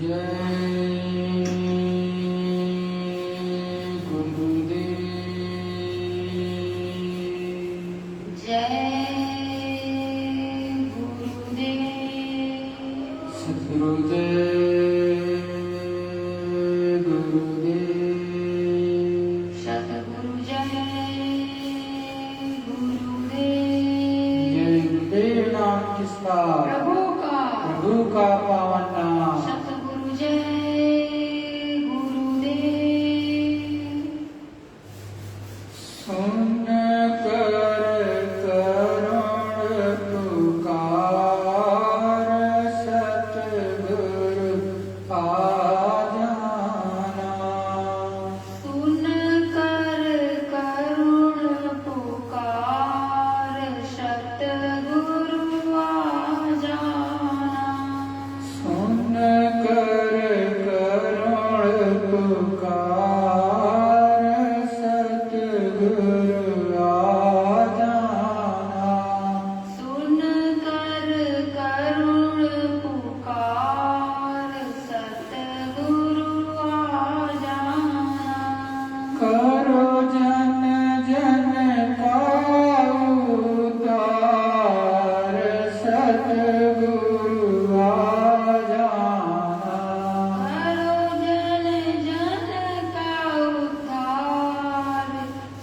जय गुरुदेव। जय गुरुदेव। सद्गुरुदेव गुरुदेव। सद्गुरु जय गुरुदेव। जय गुरुदेव नाम किसका? प्रभु का। प्रभु का पावन नाम। सद्गुरु जय गुरुदेव। सुन कर करुण पुकार सतगुरु आ जाना। सुन कर करुण पुकार सतगुरु आ जाना। सुन कर करुण पुकार सतगुरु आ जाना। सुन कर करुण पुकार सतगुरु आ जाना। करो जन जन का उद्धार सतगुरु आ जाना। करो जन जन का उद्धार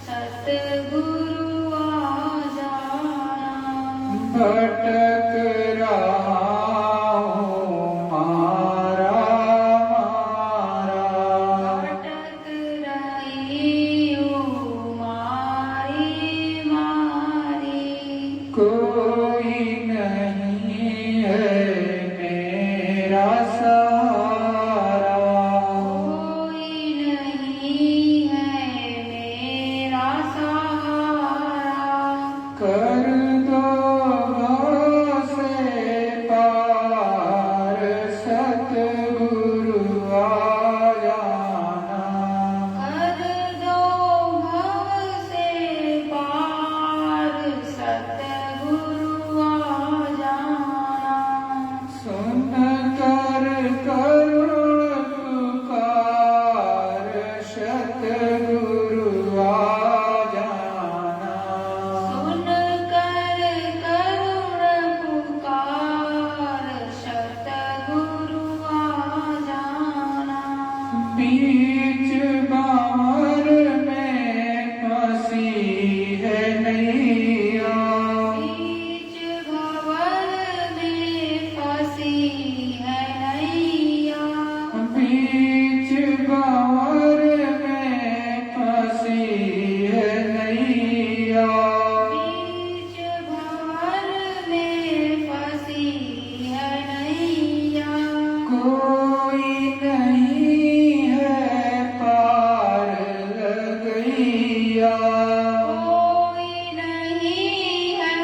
सतगुरु आ जाना। भटक रहा हूँ मारा मारा। भटक रही हूँ मारी मारी। कोई नहीं है मेरा सहारा। कोई नहीं है मेरा सहारा। कर दो भव से पार सतगुरु आ जाना। कर दो भव से पार सतगुरु आ जाना। सुन कर करुण पुकार सतगुरु आ जाना। सुन कर करुण पुकार सतगुरु आ जाना। बीच बार में फंसी है नैया। बीच भंवर में फंसी है नैया। बीच बार में फंसी है नैया। बीच भंवर में फंसी है नैया। कोई नहीं है पार लगैया। कोई नहीं है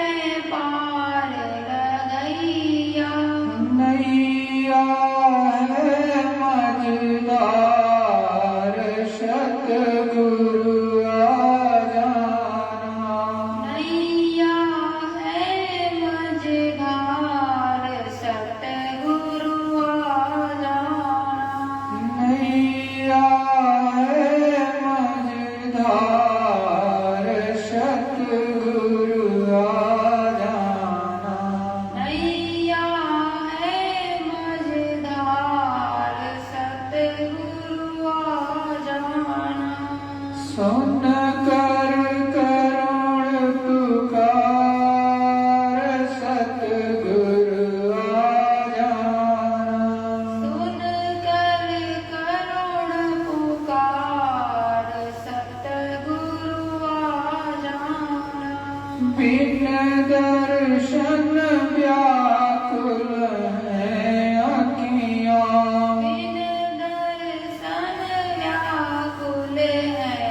पार लगैया। नैया है मझधार सतगुरु आ जाना। नैया है मझधार सतगुरु आ जाना। नैया है मझधार सतगुरु आ जाना। नैया है मझधार सतगुरु आ जाना। सुन कर करुण पुकार सतगुरु आ जाना। सुन कर करुण पुकार सतगुरु आ जाना। बिन दर्शन व्याकुल है अखियाँ। बिन दर्शन व्याकुल है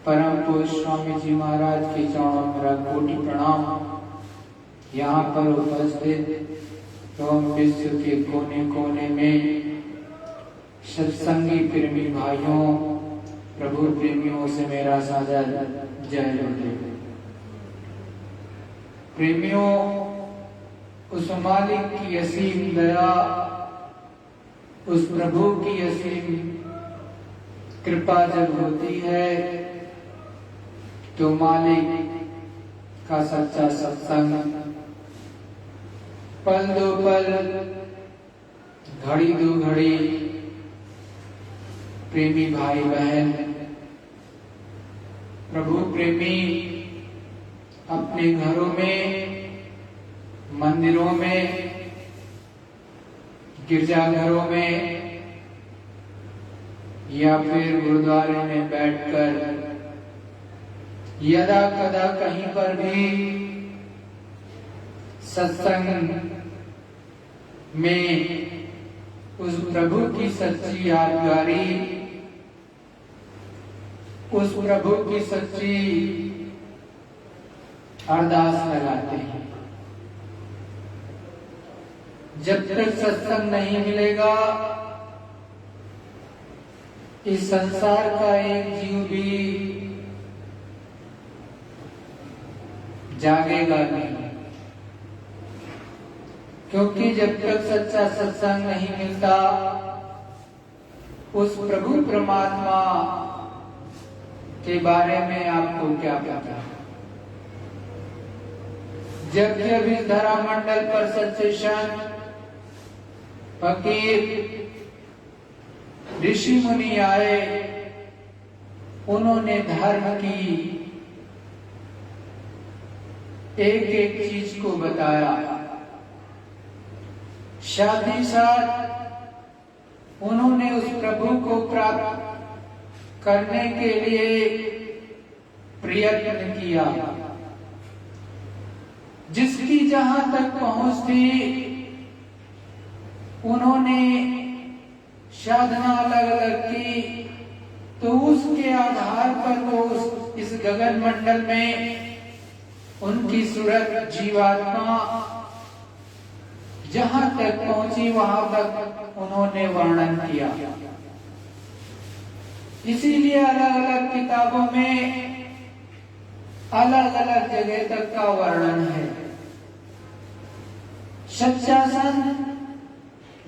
परम पूज्य स्वामी जी महाराज के चरणों में मेरा कोटि प्रणाम। यहाँ पर उपस्थित एवं विश्व के कोने कोने में सत्संगी प्रेमी भाइयों, प्रभु प्रेमियों से मेरा सादर जय गुरुदेव। प्रेमियों, उस मालिक की असीम दया, उस प्रभु की असीम कृपा जब होती है तो मालिक का सच्चा सत्संग पल दो पल, घड़ी दो घड़ी प्रेमी भाई बहन, प्रभु प्रेमी अपने घरों में, मंदिरों में, गिरजाघरों में या फिर गुरुद्वारे में बैठकर यदा कदा कहीं पर भी सत्संग में उस प्रभु की सच्ची यादगारी, उस प्रभु की सच्ची अरदास लगाते हैं। जब तक सत्संग नहीं मिलेगा, इस संसार का एक जीव भी जागेगा नहीं, क्योंकि जब तक सच्चा सत्संग नहीं मिलता, उस प्रभु परमात्मा के बारे में आपको क्या पता। जब जब इस धरा मंडल पर सच्चे संत, फकीर, ऋषि मुनि आए, उन्होंने धर्म की एक एक चीज को बताया। साथ ही साथ उन्होंने उस प्रभु को प्राप्त करने के लिए प्रयत्न किया। जिसकी जहां तक पहुंच थी, उन्होंने साधना अलग अलग की, तो उसके आधार पर वो इस गगन मंडल में उनकी सूरत जीवात्मा जहां तक पहुंची, वहां तक उन्होंने वर्णन किया। इसीलिए अलग अलग किताबों में अलग अलग जगह तक का वर्णन है। सच्चा संत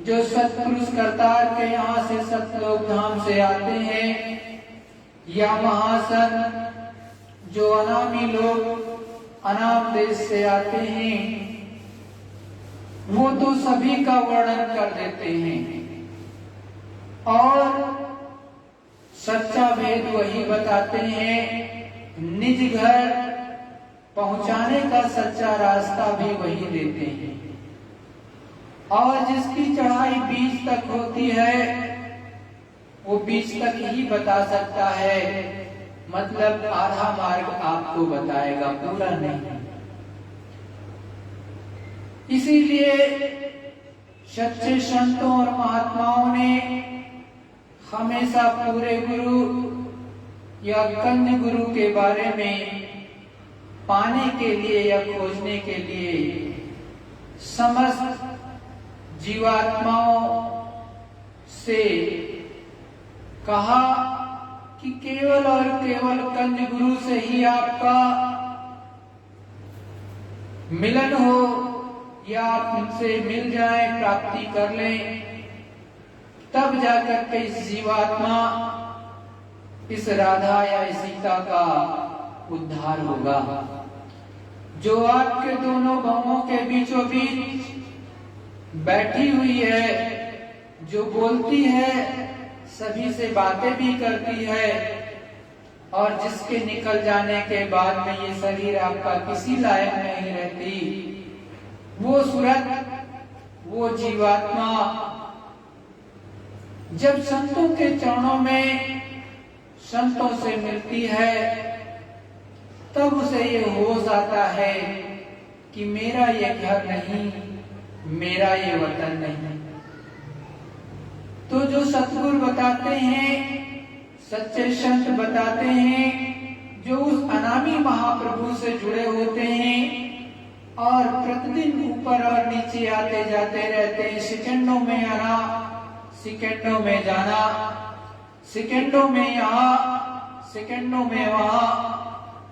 जो सत्पुरुष करतार के यहाँ से सतलोक धाम से आते हैं, या महासंत जो अनामी लोग अनाम देश से आते हैं, वो तो सभी का वर्णन कर देते हैं और सच्चा वेद वही बताते हैं। निज घर पहुंचाने का सच्चा रास्ता भी वही देते हैं। और जिसकी चढ़ाई बीच तक होती है, वो बीच तक ही बता सकता है, मतलब आधा मार्ग आपको बताएगा, पूरा नहीं। इसीलिए सच्चे संतों और महात्माओं ने हमेशा पूरे गुरु या कंद गुरु के बारे में पाने के लिए या खोजने के लिए समस्त जीवात्माओं से कहा कि केवल और केवल कंद गुरु से ही आपका मिलन हो, या आप उनसे मिल जाए, प्राप्ति कर लें, तब जाकर के इस जीवात्मा, इस राधा या सीता का उद्धार होगा। जो आपके दोनों भावों के बीचों बीच बैठी हुई है, जो बोलती है, सभी से बातें भी करती है, और जिसके निकल जाने के बाद में ये शरीर आपका किसी लायक नहीं रहती, वो सूरत, वो जीवात्मा जब संतों के चरणों में संतों से मिलती है, तब उसे ये होश आता है कि मेरा ये घर नहीं, मेरा ये वतन नहीं। तो जो सतगुरु बताते हैं, सच्चे संत बताते हैं जो उस अनामी महाप्रभु से जुड़े होते हैं और प्रतिदिन ऊपर और नीचे आते जाते रहते हैं, सेकंडों में आना, सेकंडों में जाना, सेकंडों में यहाँ, सेकंडों में वहां,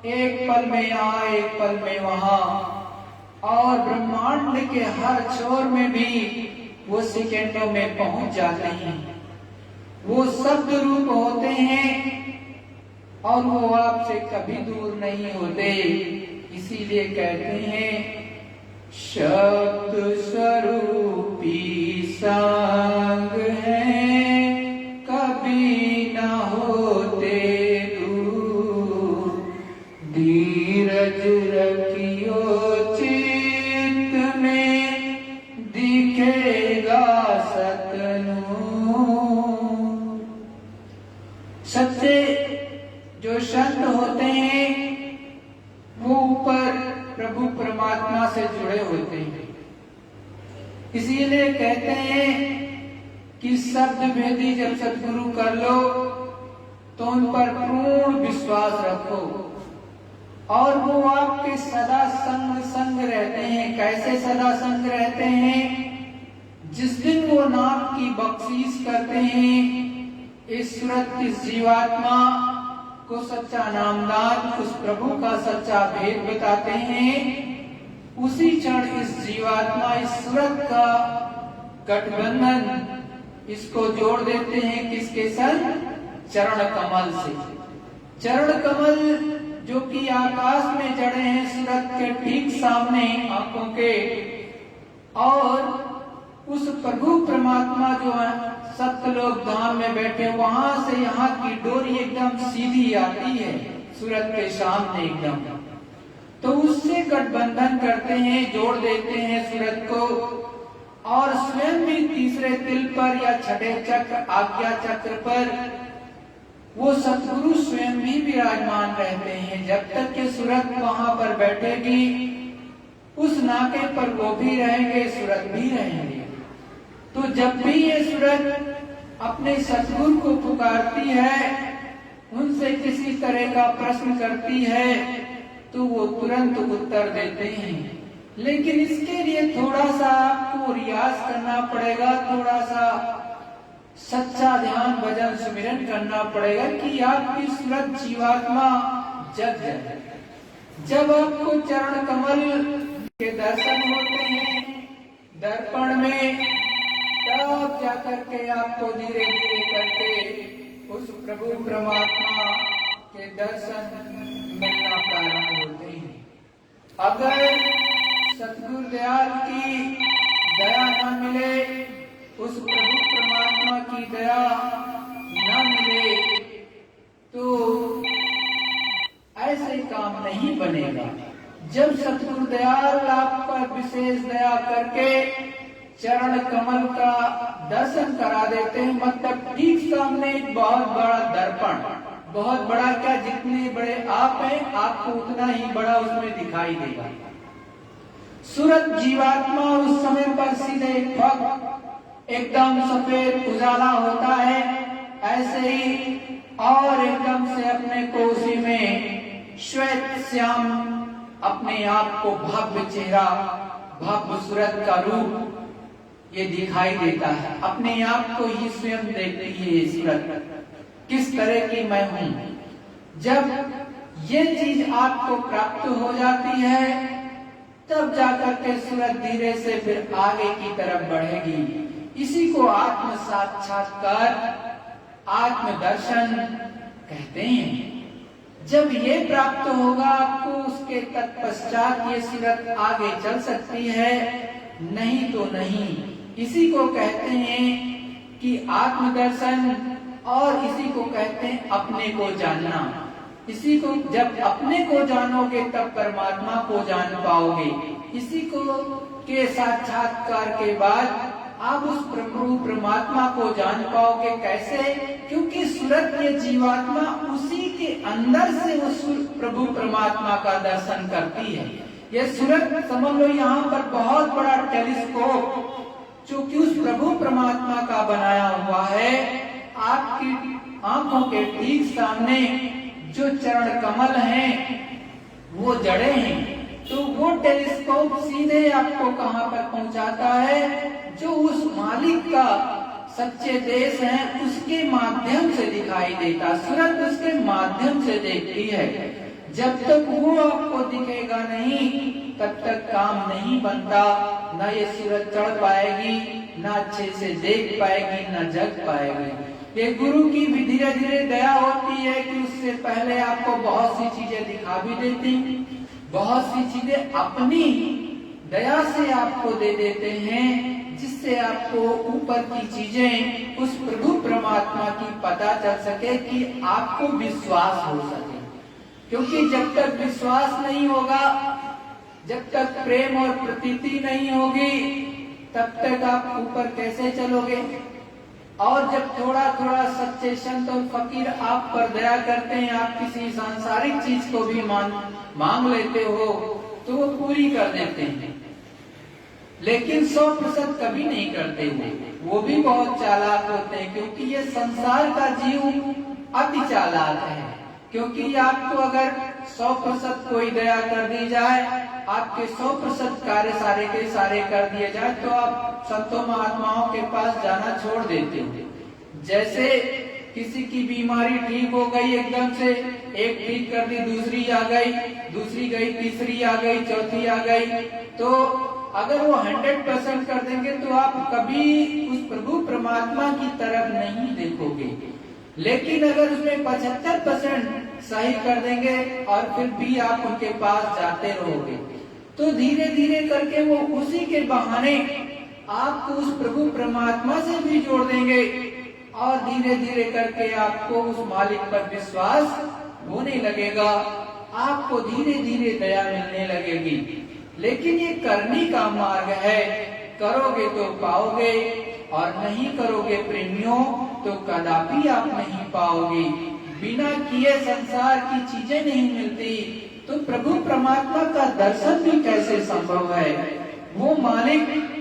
एक पल में यहाँ, एक पल में वहां, और ब्रह्मांड के हर छोर में भी वो सेकंडों में पहुंच जाते हैं। वो शब्द रूप होते हैं और वो आपसे कभी दूर नहीं होते। इसीलिए कहते हैं शब्द स्वरूपी संग है, कभी न होते दूर। धीरज रखियो चित्त में, दिखेगा सतनूर। सच्चे जो संत होते हैं वो ऊपर प्रभु परमात्मा से जुड़े होते हैं। इसीलिए कहते हैं कि शब्द भेदी जब सतगुरु कर लो तो उन पर पूर्ण विश्वास रखो और वो आपके सदा संग रहते हैं। कैसे सदा संग रहते हैं? जिस दिन वो नाम की बख्शीश करते हैं, इस सूरत इस जीवात्मा को सच्चा नामदान, उस प्रभु का सच्चा भेद बताते हैं, उसी क्षण इस जीवात्मा इस सूरत का गठबंधन इसको जोड़ देते हैं। किसके संग? चरण कमल से। चरण कमल जो कि आकाश में जड़े हैं सूरत के ठीक सामने आंखों के, और उस प्रभु परमात्मा जो है सत्यलोक धाम में बैठे, वहां से यहाँ की डोरी एकदम सीधी आती है सूरत के सामने एकदम, तो उससे गठबंधन करते हैं, जोड़ देते हैं सूरत को, और स्वयं भी तीसरे तिल पर या छठे चक्र आज्ञा चक्र पर वो सतगुरु स्वयं भी विराजमान रहते हैं। जब तक के सूरत वहां पर बैठेगी, उस नाके पर वो भी रहेंगे, सूरत भी रहेंगे। तो जब भी ये सूरत अपने सतगुरु को पुकारती है, उनसे किसी तरह का प्रश्न करती है, तो वो तुरंत उत्तर देते हैं। लेकिन इसके लिए थोड़ा सा आपको रियाज करना पड़ेगा, थोड़ा सा सच्चा ध्यान भजन सुमिरन करना पड़ेगा कि आपकी सूरत जीवात्मा जग जाए। जब आपको चरण कमल के दर्शन होते हैं दर्पण में, तब जाकर के आपको धीरे धीरे करके उस प्रभु परमात्मा के दर्शन मिलना प्रारंभ होते हैं। अगर सतगुरु दयाल की दया न मिले, उस प्रभु परमात्मा की दया न मिले, तो ऐसे काम नहीं बनेगा। जब सतगुरु दयाल आप पर विशेष दया करके चरण कमल का दर्शन करा देते हैं, मतलब ठीक सामने एक बहुत बड़ा दर्पण, बहुत बड़ा क्या, जितने बड़े आप हैं आपको उतना ही बड़ा उसमें दिखाई देगा। सूरत जीवात्मा उस समय पर सीधे एकदम सफेद उजाला होता है, ऐसे ही और एकदम से अपने को उसी में श्वेत श्याम अपने आप को भव्य चेहरा, भव्य सूरत का रूप ये दिखाई देता है। अपने आप को ही स्वयं देखती है ये सूरत, किस तरह की मैं हूँ। जब ये चीज आपको प्राप्त हो जाती है, तब जाकर के सूरत धीरे से फिर आगे की तरफ बढ़ेगी। इसी को आत्म साक्षात्कार, आत्म दर्शन कहते हैं। जब ये प्राप्त होगा आपको, उसके तत्पश्चात ये सूरत आगे चल सकती है, नहीं तो नहीं। इसी को कहते हैं कि आत्मदर्शन, और इसी को कहते हैं अपने को जानना। इसी को जब अपने को जानोगे तब परमात्मा को जान पाओगे। इसी को के साक्षात्कार के बाद आप उस प्रभु परमात्मा को जान पाओगे। कैसे? क्योंकि सूरत ये जीवात्मा उसी के अंदर से उस प्रभु परमात्मा का दर्शन करती है। ये सूरत समझ लो यहाँ पर बहुत बड़ा टेलीस्कोप जो कि उस प्रभु परमात्मा का बनाया हुआ है, आपकी आंखों के ठीक सामने जो चरण कमल हैं वो जड़ें हैं। तो वो टेलीस्कोप सीधे आपको कहां पर पहुंचाता है? जो उस मालिक का सच्चे देश है उसके माध्यम से दिखाई देता, सूरत उसके माध्यम से देखती है। जब तक वो आपको दिखेगा नहीं तब तक काम नहीं बनता, न ये सूरत चढ़ पाएगी, न अच्छे से देख पाएगी, न जग पाएगी। ये गुरु की भी धीरे धीरे दया होती है कि उससे पहले आपको बहुत सी चीजें दिखा भी देती, बहुत सी चीजें अपनी दया से आपको दे देते हैं, जिससे आपको ऊपर की चीजें उस प्रभु परमात्मा की पता चल सके कि आपको विश्वास हो सके। क्योंकि जब तक विश्वास नहीं होगा, जब तक प्रेम और प्रतीति नहीं होगी, तब तक आप ऊपर कैसे चलोगे? और जब थोड़ा थोड़ा सच्चे संत और फकीर आप पर दया करते हैं, आप किसी सांसारिक चीज को भी मांग लेते हो तो वो पूरी कर देते हैं, लेकिन 100% कभी नहीं करते हुए। वो भी बहुत चालाक होते हैं, क्योंकि ये संसार का जीव अति चालाक है। क्योंकि आपको अगर 100% कोई दया कर दी जाए, आपके 100% कार्य सारे के सारे कर दिए जाए, तो आप संतों महात्माओं के पास जाना छोड़ देते हो। जैसे किसी की बीमारी ठीक हो गई एकदम से, एक ठीक कर दी, दूसरी आ गई, दूसरी गई, तीसरी आ गई, चौथी आ गई, तो अगर वो 100% कर देंगे तो आप कभी उस प्रभु परमात्मा की तरफ नहीं देखोगे। लेकिन अगर उसमें 75% सही कर देंगे और फिर भी आप उनके पास जाते रहोगे, तो धीरे धीरे करके वो उसी के बहाने आपको उस प्रभु परमात्मा से भी जोड़ देंगे, और धीरे धीरे करके आपको उस मालिक पर विश्वास होने लगेगा, आपको धीरे धीरे दया मिलने लगेगी। लेकिन ये करने का मार्ग है, करोगे तो पाओगे, और नहीं करोगे प्रेमियों तो कदापि आप नहीं पाओगे। बिना किए संसार की चीजें नहीं मिलती, तो प्रभु परमात्मा का दर्शन भी कैसे संभव है? वो मालिक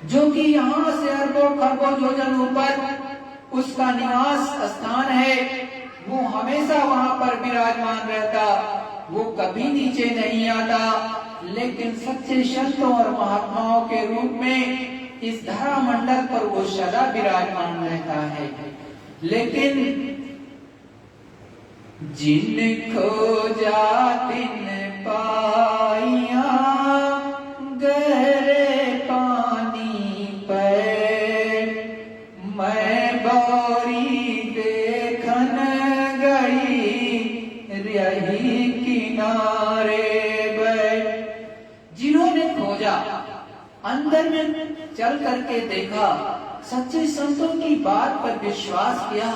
जो कि यहाँ से अरबों खरबों योजन ऊपर उसका निवास स्थान है, वो हमेशा वहां पर विराजमान रहता, वो कभी नीचे नहीं आता। लेकिन सच्चे संतों और महात्माओं के रूप में इस धरा मंडल पर वो सदा विराजमान रहता है। लेकिन जिन खोजा तिन पाइया, गहरे पानी पर मैं बारी देखन गई, रही किनारे बैठ। जिन्होंने खोजा, अंदर में चल करके देखा, सच्चे संतों की बात पर विश्वास किया,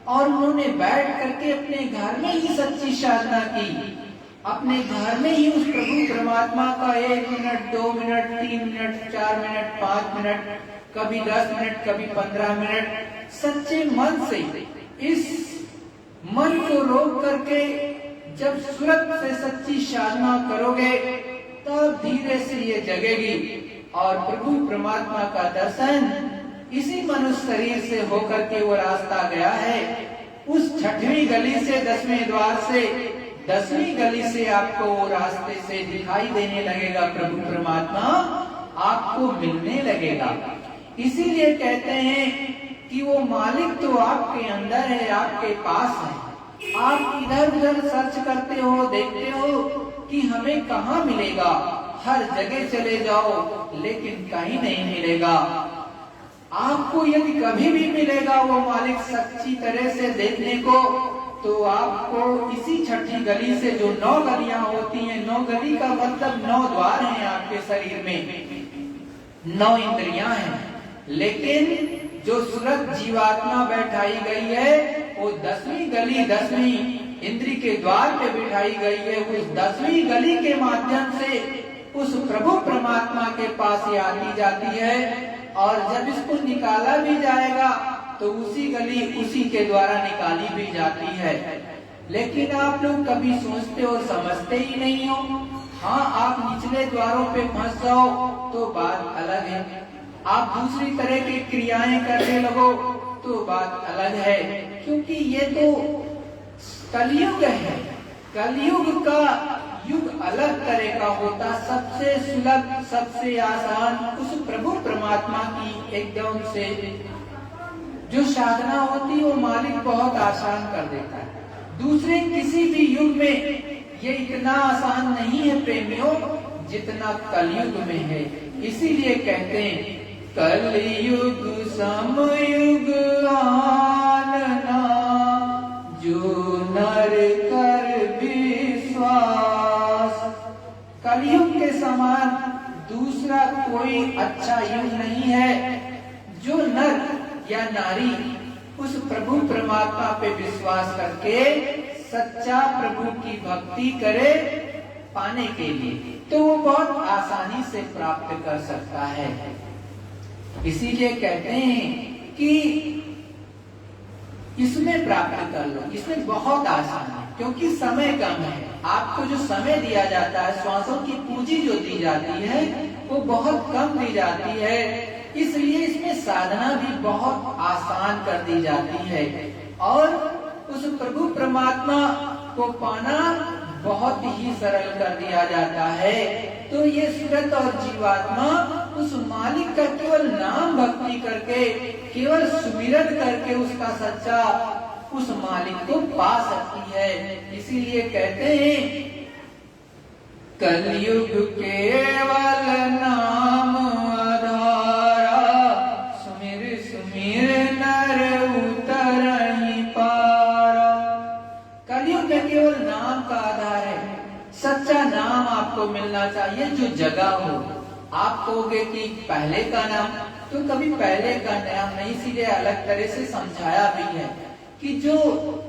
और उन्होंने बैठ करके अपने घर में ही सच्ची साधना की, अपने घर में ही उस प्रभु परमात्मा का 1 minute, 2 minute, 3 minute, 4 minute, 5 minute, कभी 10 मिनट, कभी 15 मिनट सच्चे मन से इस मन को रोक करके जब सूरत से सच्ची साधना करोगे, तब धीरे से ये जगेगी, और प्रभु परमात्मा का दर्शन इसी मनुष्य शरीर से होकर के वो रास्ता गया है। उस 6वीं गली से 10वें द्वार से 10वीं गली से आपको वो रास्ते से दिखाई देने लगेगा, प्रभु परमात्मा आपको मिलने लगेगा। इसीलिए कहते हैं कि वो मालिक तो आपके अंदर है, आपके पास है। आप इधर उधर सर्च करते हो, देखते हो कि हमें कहाँ मिलेगा, हर जगह चले जाओ लेकिन कहीं नहीं मिलेगा। आपको यदि कभी भी मिलेगा वो मालिक सच्ची तरह से देखने को, तो आपको इसी 6ठी गली से, जो 9 गलियां होती हैं, 9 गली का मतलब 9 द्वार हैं आपके शरीर में, 9 इंद्रियां हैं, लेकिन जो सूरत जीवात्मा बैठाई गई है वो 10वीं गली, 10वीं इंद्री के द्वार पे बिठाई गई है। उस 10वीं गली के माध्यम से उस प्रभु परमात्मा के पास ये आती जाती है, और जब इसको निकाला भी जाएगा तो उसी गली, उसी के द्वारा निकाली भी जाती है। लेकिन आप लोग कभी सोचते और समझते ही नहीं हो। हाँ, आप निचले द्वारों पे फंस जाओ तो बात अलग है, आप दूसरी तरह की क्रियाएं करने लगो तो बात अलग है, क्योंकि ये तो कलयुग है। कलयुग का युग अलग तरह का होता, सबसे सुलभ, सबसे आसान उस प्रभु परमात्मा की एकदम से जो साधना होती है वो मालिक बहुत आसान कर देता है। दूसरे किसी भी युग में ये इतना आसान नहीं है प्रेमियों जितना कलयुग में है। इसीलिए कहते हैं कलयुग समयुग आनना जो नर कर विश्वास। कलयुग के समान दूसरा कोई अच्छा युग नहीं है जो नर या नारी उस प्रभु परमात्मा पे विश्वास करके सच्चा प्रभु की भक्ति करे पाने के लिए, तो वो बहुत आसानी से प्राप्त कर सकता है। इसीलिए कहते हैं कि इसमें प्राप्त कर लो, इसमें बहुत आसान है क्योंकि समय कम है। आपको जो समय दिया जाता है, श्वासों की पूंजी जो दी जाती है वो बहुत कम दी जाती है, इसलिए इसमें साधना भी बहुत आसान कर दी जाती है और उस प्रभु परमात्मा को पाना बहुत ही सरल कर दिया जाता है। तो ये सूरत और जीवात्मा उस मालिक का केवल नाम भक्ति करके, केवल सुमिरन करके उसका सच्चा उस मालिक को पा सकती है। इसीलिए कहते हैं कलयुग केवल नाम आधारा, सुमिर सुमिर नर उतरहि पारा। कलयुग में केवल नाम का आधार है, सच्चा नाम आपको मिलना चाहिए जो जगह हो। आप कहोगे कि पहले का नाम, तो कभी पहले का नाम नहीं, इसीलिए अलग तरह से समझाया भी है कि जो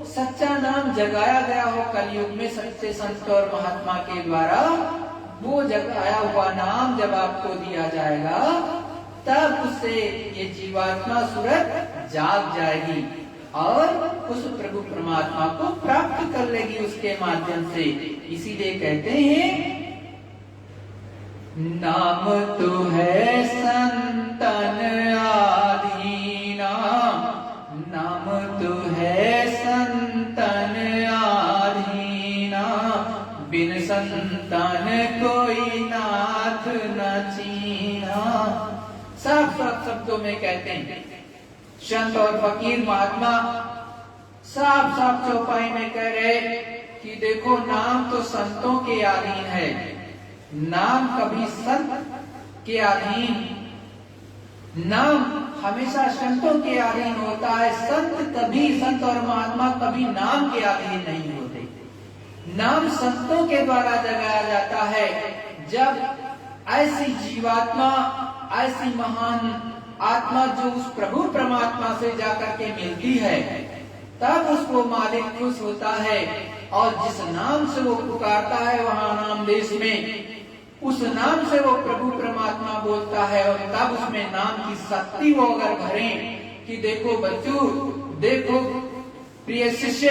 सच्चा नाम जगाया गया हो कलयुग में सच्चे संत और महात्मा के द्वारा, वो जगाया हुआ नाम जब आपको दिया जाएगा तब उससे ये जीवात्मा सूरत जाग जाएगी और उस प्रभु परमात्मा को प्राप्त कर लेगी उसके माध्यम से। इसीलिए कहते हैं नाम तो है संतन आधीना, नाम तो है संतन आधीना, बिन संतन कोई नाथ न चीना। साफ साफ शब्दों में कहते हैं संत और फकीर महात्मा साफ साफ चौपाई में कह रहे कि देखो नाम तो संतों के अधीन है, नाम कभी संत के अधीन, नाम हमेशा संतों के अधीन होता है। संत और महात्मा कभी नाम के अधीन नहीं होते। नाम संतों के द्वारा जगाया जाता है। जब ऐसी जीवात्मा, ऐसी महान आत्मा जो उस प्रभु परमात्मा से जाकर के मिलती है तब उसको मालिक खुश होता है और जिस नाम से वो पुकारता है वहां नाम देश में, उस नाम से वो प्रभु परमात्मा बोलता है और तब उसमें नाम की शक्ति वो अगर भरें कि देखो बच्चों, देखो प्रिय शिष्य,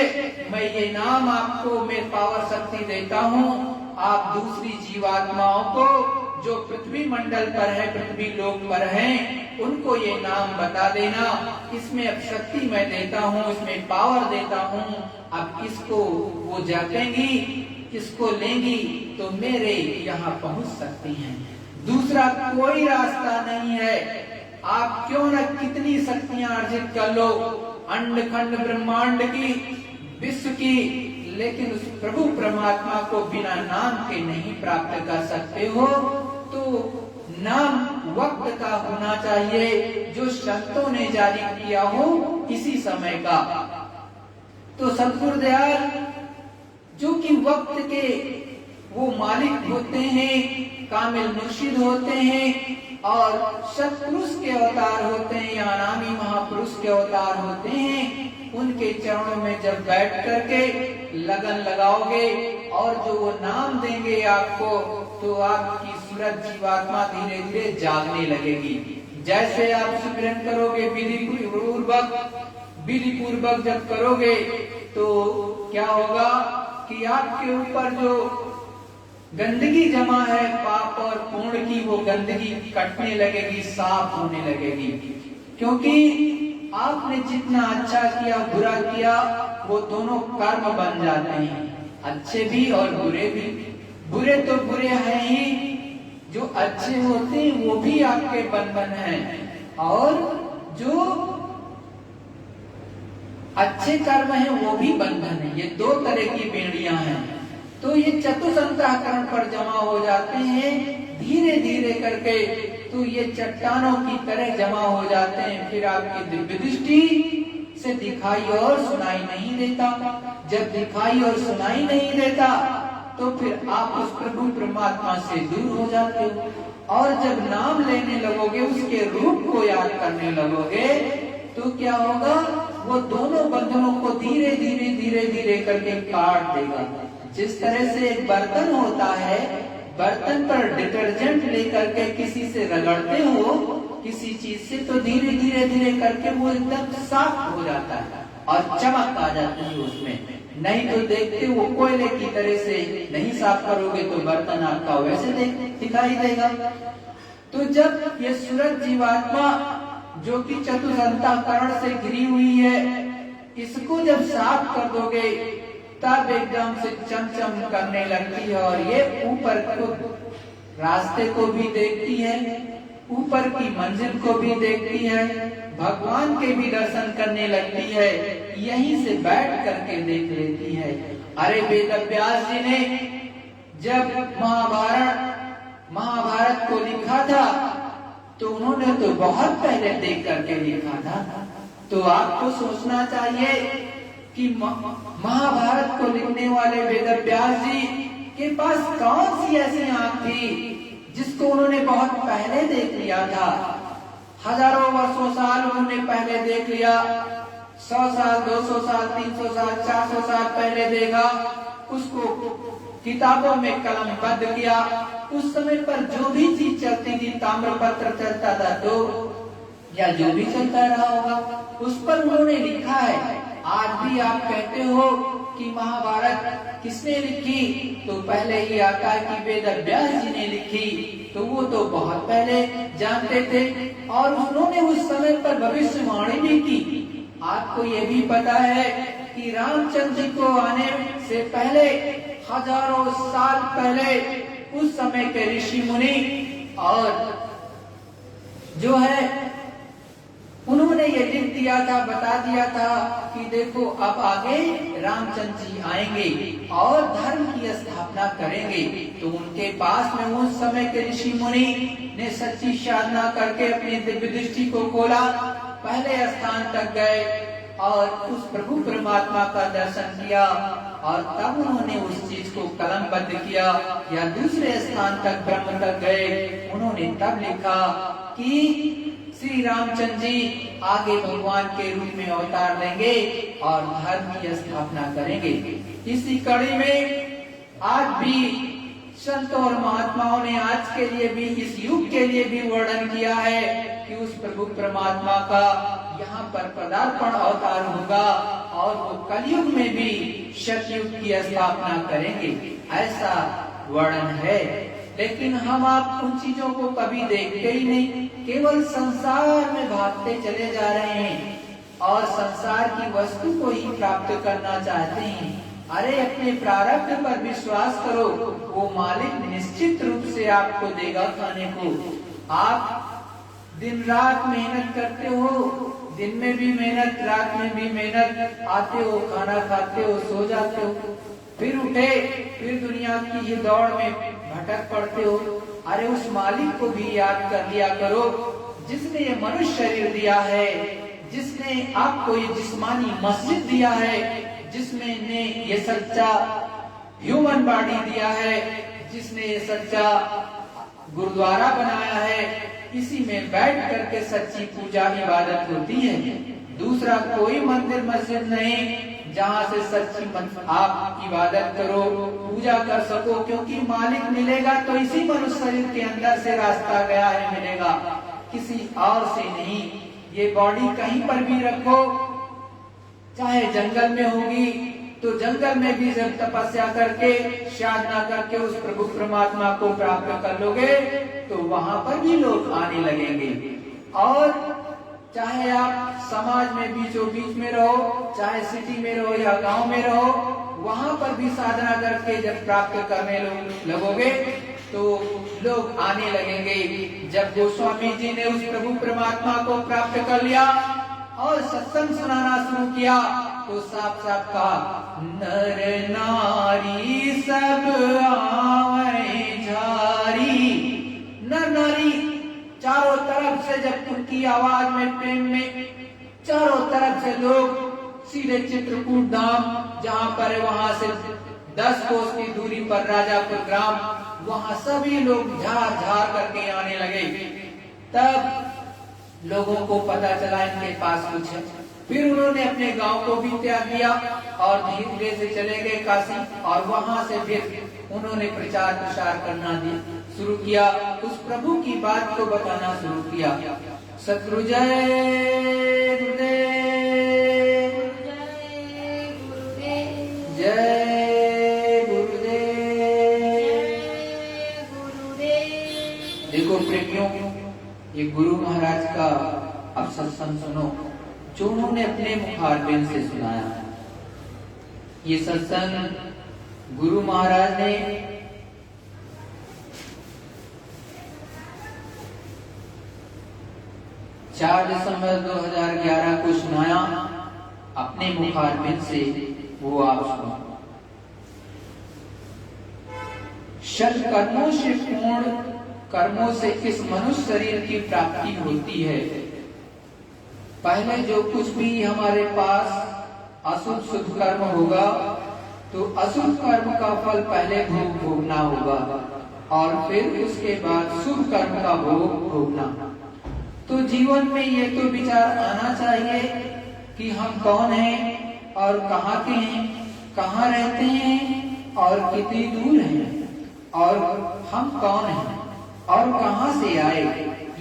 मैं ये नाम आपको मैं पावर शक्ति देता हूँ, आप दूसरी जीवात्माओं को जो पृथ्वी मंडल पर है, पृथ्वी लोक पर हैं, उनको ये नाम बता देना, इसमें अब शक्ति मैं देता हूँ, इसमें पावर देता हूँ, अब इसको वो जपेंगी, इसको लेंगी तो मेरे यहाँ पहुँच सकती हैं। दूसरा कोई रास्ता नहीं है। आप क्यों न कितनी शक्तियां अर्जित कर लो, अंड खंड ब्रह्मांड की, विश्व की, लेकिन उस प्रभु परमात्मा को बिना नाम के नहीं प्राप्त कर सकते हो। तो नाम वक्त का होना चाहिए जो संतों ने जारी किया हो इसी समय का। तो सद्गुरुदयाल जो कि वक्त के वो मालिक होते हैं, कामिल मुर्शिद होते हैं और सत्पुरुष के अवतार होते हैं या नामी महापुरुष के अवतार होते हैं, उनके चरणों में जब बैठ करके लगन लगाओगे और जो वो नाम देंगे आपको, तो आपकी सूरत जीवात्मा धीरे धीरे जागने लगेगी। जैसे आप सिमरन करोगे विधि पूर्वक जब करोगे तो क्या होगा कि आपके ऊपर जो गंदगी जमा है पाप और पुण्य की, वो गंदगी कटने लगेगी, साफ होने लगेगी। क्योंकि आपने जितना अच्छा किया, बुरा किया, वो दोनों कर्म बन जाते हैं, अच्छे भी और बुरे भी। बुरे तो बुरे हैं ही, जो अच्छे होते हैं वो भी आपके बंधन हैं, और जो अच्छे कर्म हैं वो भी बंधन है। ये दो तरह की बेड़ियां हैं। तो ये चतुसंतःकरण पर जमा हो जाते हैं धीरे धीरे करके, तो ये चट्टानों की तरह जमा हो जाते हैं। फिर आपकी दिव्य दृष्टि से दिखाई और सुनाई नहीं देता। जब दिखाई और सुनाई नहीं देता तो फिर आप उस प्रभु परमात्मा से दूर हो जाते हो, और जब नाम लेने लगोगे, उसके रूप को याद करने लगोगे, तो क्या होगा, वो दोनों बंधनों को धीरे धीरे धीरे धीरे करके काट देगा। जिस तरह से एक बर्तन होता है, बर्तन पर डिटर्जेंट लेकर के किसी से रगड़ते हो किसी चीज से, तो धीरे धीरे धीरे करके वो एकदम साफ हो जाता है और चमक आ जाती है उसमें। नहीं तो देखते वो कोयले की तरह से नहीं साफ करोगे तो बर्तन आपका वैसे दिखाई देगा। तो जब ये सूरज जीवात्मा जो कि चतुसंतःकरण से घिरी हुई है, इसको जब साफ कर दोगे तब एकदम से चमचम करने लगती है, और ये ऊपर को रास्ते को भी देखती है, ऊपर की मंजिल को भी देखती है, भगवान के भी दर्शन करने लगती है, यहीं से बैठ करके देख लेती है। अरे वेद व्यास जी ने जब महाभारत को लिखा था तो उन्होंने तो बहुत पहले देख करके लिखा था। तो आपको सोचना चाहिए कि महाभारत को लिखने वाले वेद व्यास जी के पास कौन सी ऐसी आंख थी जिसको उन्होंने बहुत पहले देख लिया था। हजारों वर्षों साल उन्होंने पहले देख लिया, 100 साल 200 साल 300 साल 400 साल पहले देखा, उसको किताबों में कलमबद्ध किया। उस समय पर जो भी चीज चलती थी, ताम्रपत्र चलता था तो या जो भी चलता रहा होगा, उस पर उन्होंने लिखा है। आज भी आप कहते हो कि महाभारत किसने लिखी, तो पहले ही आता है कि वेद व्यास जी ने लिखी। तो वो तो बहुत पहले जानते थे, और उन्होंने उस समय पर भविष्यवाणी भी की। आपको ये भी पता है कि रामचंद्र जी को आने से पहले हजारों साल पहले उस समय के ऋषि मुनि और जो है उन्होंने ये लिख दिया था, बता दिया था कि देखो अब आगे रामचंद्र जी आएंगे और धर्म की स्थापना करेंगे। तो उनके पास में उस समय के ऋषि मुनि ने सच्ची साधना करके अपनी दिव्य दृष्टि को खोला, पहले स्थान तक गए और उस प्रभु परमात्मा का दर्शन किया, और तब उन्होंने उस चीज को कलमबद्ध किया। या दूसरे स्थान तक ब्रह्म तक गए, उन्होंने तब लिखा कि श्री रामचंद्र जी आगे भगवान के रूप में अवतार लेंगे और धर्म की स्थापना करेंगे। इसी कड़ी में आज भी संतों और महात्माओं ने आज के लिए भी, इस युग के लिए भी वर्णन किया है कि उस प्रभु परमात्मा का यहाँ पर पदार्पण अवतार होगा और वो कलयुग में भी सतयुग की स्थापना करेंगे, ऐसा वर्णन है। लेकिन हम आप उन चीजों को कभी देखते ही नहीं, केवल संसार में भागते चले जा रहे हैं और संसार की वस्तु को ही प्राप्त करना चाहते हैं। अरे अपने प्रारब्ध पर विश्वास करो, वो मालिक निश्चित रूप से आपको देगा खाने को। आप दिन रात मेहनत करते हो, दिन में भी मेहनत, रात में भी मेहनत, आते हो, खाना खाते हो, सो जाते हो, फिर उठे, फिर दुनिया की ये दौड़ में भटक पड़ते हो। अरे उस मालिक को भी याद कर लिया करो, जिसने ये मनुष्य शरीर दिया है, जिसने आपको ये जिस्मानी मस्जिद दिया है, जिसमें ने ये सच्चा ह्यूमन बॉडी दिया है, जिसने ये सच्चा गुरुद्वारा बनाया है। इसी में बैठ करके सच्ची पूजा इबादत होती है। दूसरा कोई मंदिर मस्जिद नहीं जहाँ से सच्ची आप इबादत करो, पूजा कर सको, क्योंकि मालिक मिलेगा तो इसी मनुष्य शरीर के अंदर से रास्ता गया है मिलेगा, किसी और से नहीं। ये बॉडी कहीं पर भी रखो, चाहे जंगल में होगी तो जंगल में भी जब तपस्या करके साधना करके उस प्रभु परमात्मा को प्राप्त कर लोगे तो वहां पर भी लोग आने लगेंगे। और चाहे आप समाज में बीचों बीच में रहो, चाहे सिटी में रहो या गांव में रहो, वहां पर भी साधना करके जब प्राप्त करने लगोगे तो लोग आने लगेंगे। जब गोस्वामी जी ने उस प्रभु परमात्मा को प्राप्त कर लिया और सत्संग सुनाना शुरू किया तो साफ साफ कहा, नर नारी सब आवे झारी। नर नारी चारों तरफ से जब उनकी आवाज में, प्रेम में, चारों तरफ से लोग सीधे चित्रकूट धाम, जहां पर वहां से 10 कोस की दूरी पर राजापुर ग्राम, वहां सभी लोग झार झार करके आने लगे। तब लोगों को पता चला इनके पास कुछ है। फिर उन्होंने अपने गांव को भी त्याग दिया और धीरे धीरे से चले गए काशी, और वहां से फिर उन्होंने प्रचार प्रसार करना शुरू किया, उस प्रभु की बात को बताना शुरू किया। सतगुरु जय गुरुदेव, जय गुरुदेव। देखो प्रेमियों, ये गुरु महाराज का अब सत्संग सुनो जो उन्होंने अपने मुखारबिंद से सुनाया। ये सत्संग गुरु महाराज ने 4 दिसंबर 2011 को सुनाया अपने मुखारबिंद से, वो आप सुनो। शत कर्मों से पूर्ण कर्मों से इस मनुष्य शरीर की प्राप्ति होती है। पहले जो कुछ भी हमारे पास अशुभ शुभ कर्म होगा तो अशुभ कर्म का फल पहले भोगना होगा और फिर उसके बाद शुभ कर्म का भोग भोगना। तो जीवन में ये तो विचार आना चाहिए कि हम कौन हैं और कहाँ के हैं, कहाँ रहते हैं और कितनी दूर हैं, और हम कौन हैं और कहाँ से आए,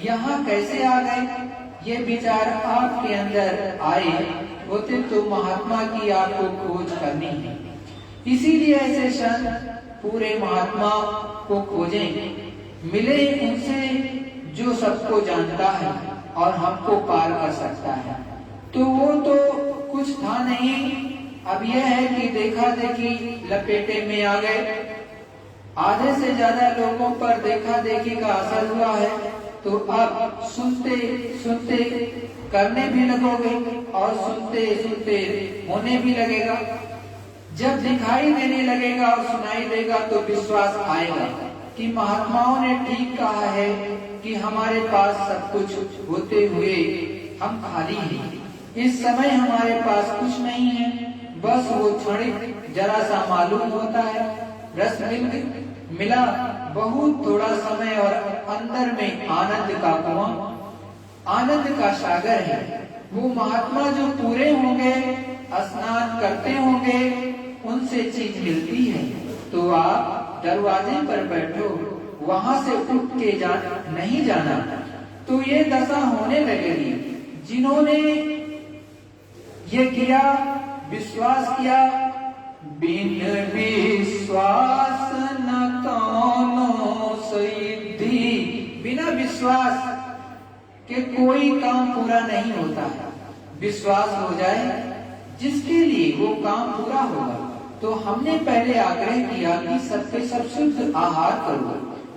यहाँ कैसे आ गए। ये विचार आपके अंदर आए होते तो महात्मा की आपको खोज करनी है। इसीलिए ऐसे संत पूरे महात्मा को खोजें, मिले उनसे जो सबको जानता है और हमको पार कर सकता है। तो वो तो कुछ था नहीं, अब यह है कि देखा देखी लपेटे में आ गए। आधे से ज्यादा लोगों पर देखा देखी का असर हुआ है, तो अब सुनते सुनते करने भी लगोगे और सुनते सुनते होने भी लगेगा। जब दिखाई देने लगेगा और सुनाई देगा तो विश्वास आएगा कि महात्माओं ने ठीक कहा है कि हमारे पास सब कुछ होते हुए हम खाली हैं। इस समय हमारे पास कुछ नहीं है, बस वो क्षणिक जरा सा मालूम होता है, रस मिला बहुत थोड़ा समय और अंदर में आनंद का कुआं, आनंद का सागर है। वो महात्मा जो पूरे होंगे, स्नान करते होंगे, उनसे चीज मिलती है। तो आप दरवाजे पर बैठो, वहां से उठ के नहीं जाना। तो ये दशा होने लगेगी। जिन्होंने ये किया, विश्वास किया, बिन विश्वास न कौनो सिद्धि, बिना विश्वास के कोई काम पूरा नहीं होता है। विश्वास हो जाए जिसके लिए वो काम पूरा होगा। तो हमने पहले आग्रह किया कि सबके सब शुद्ध आहार करो,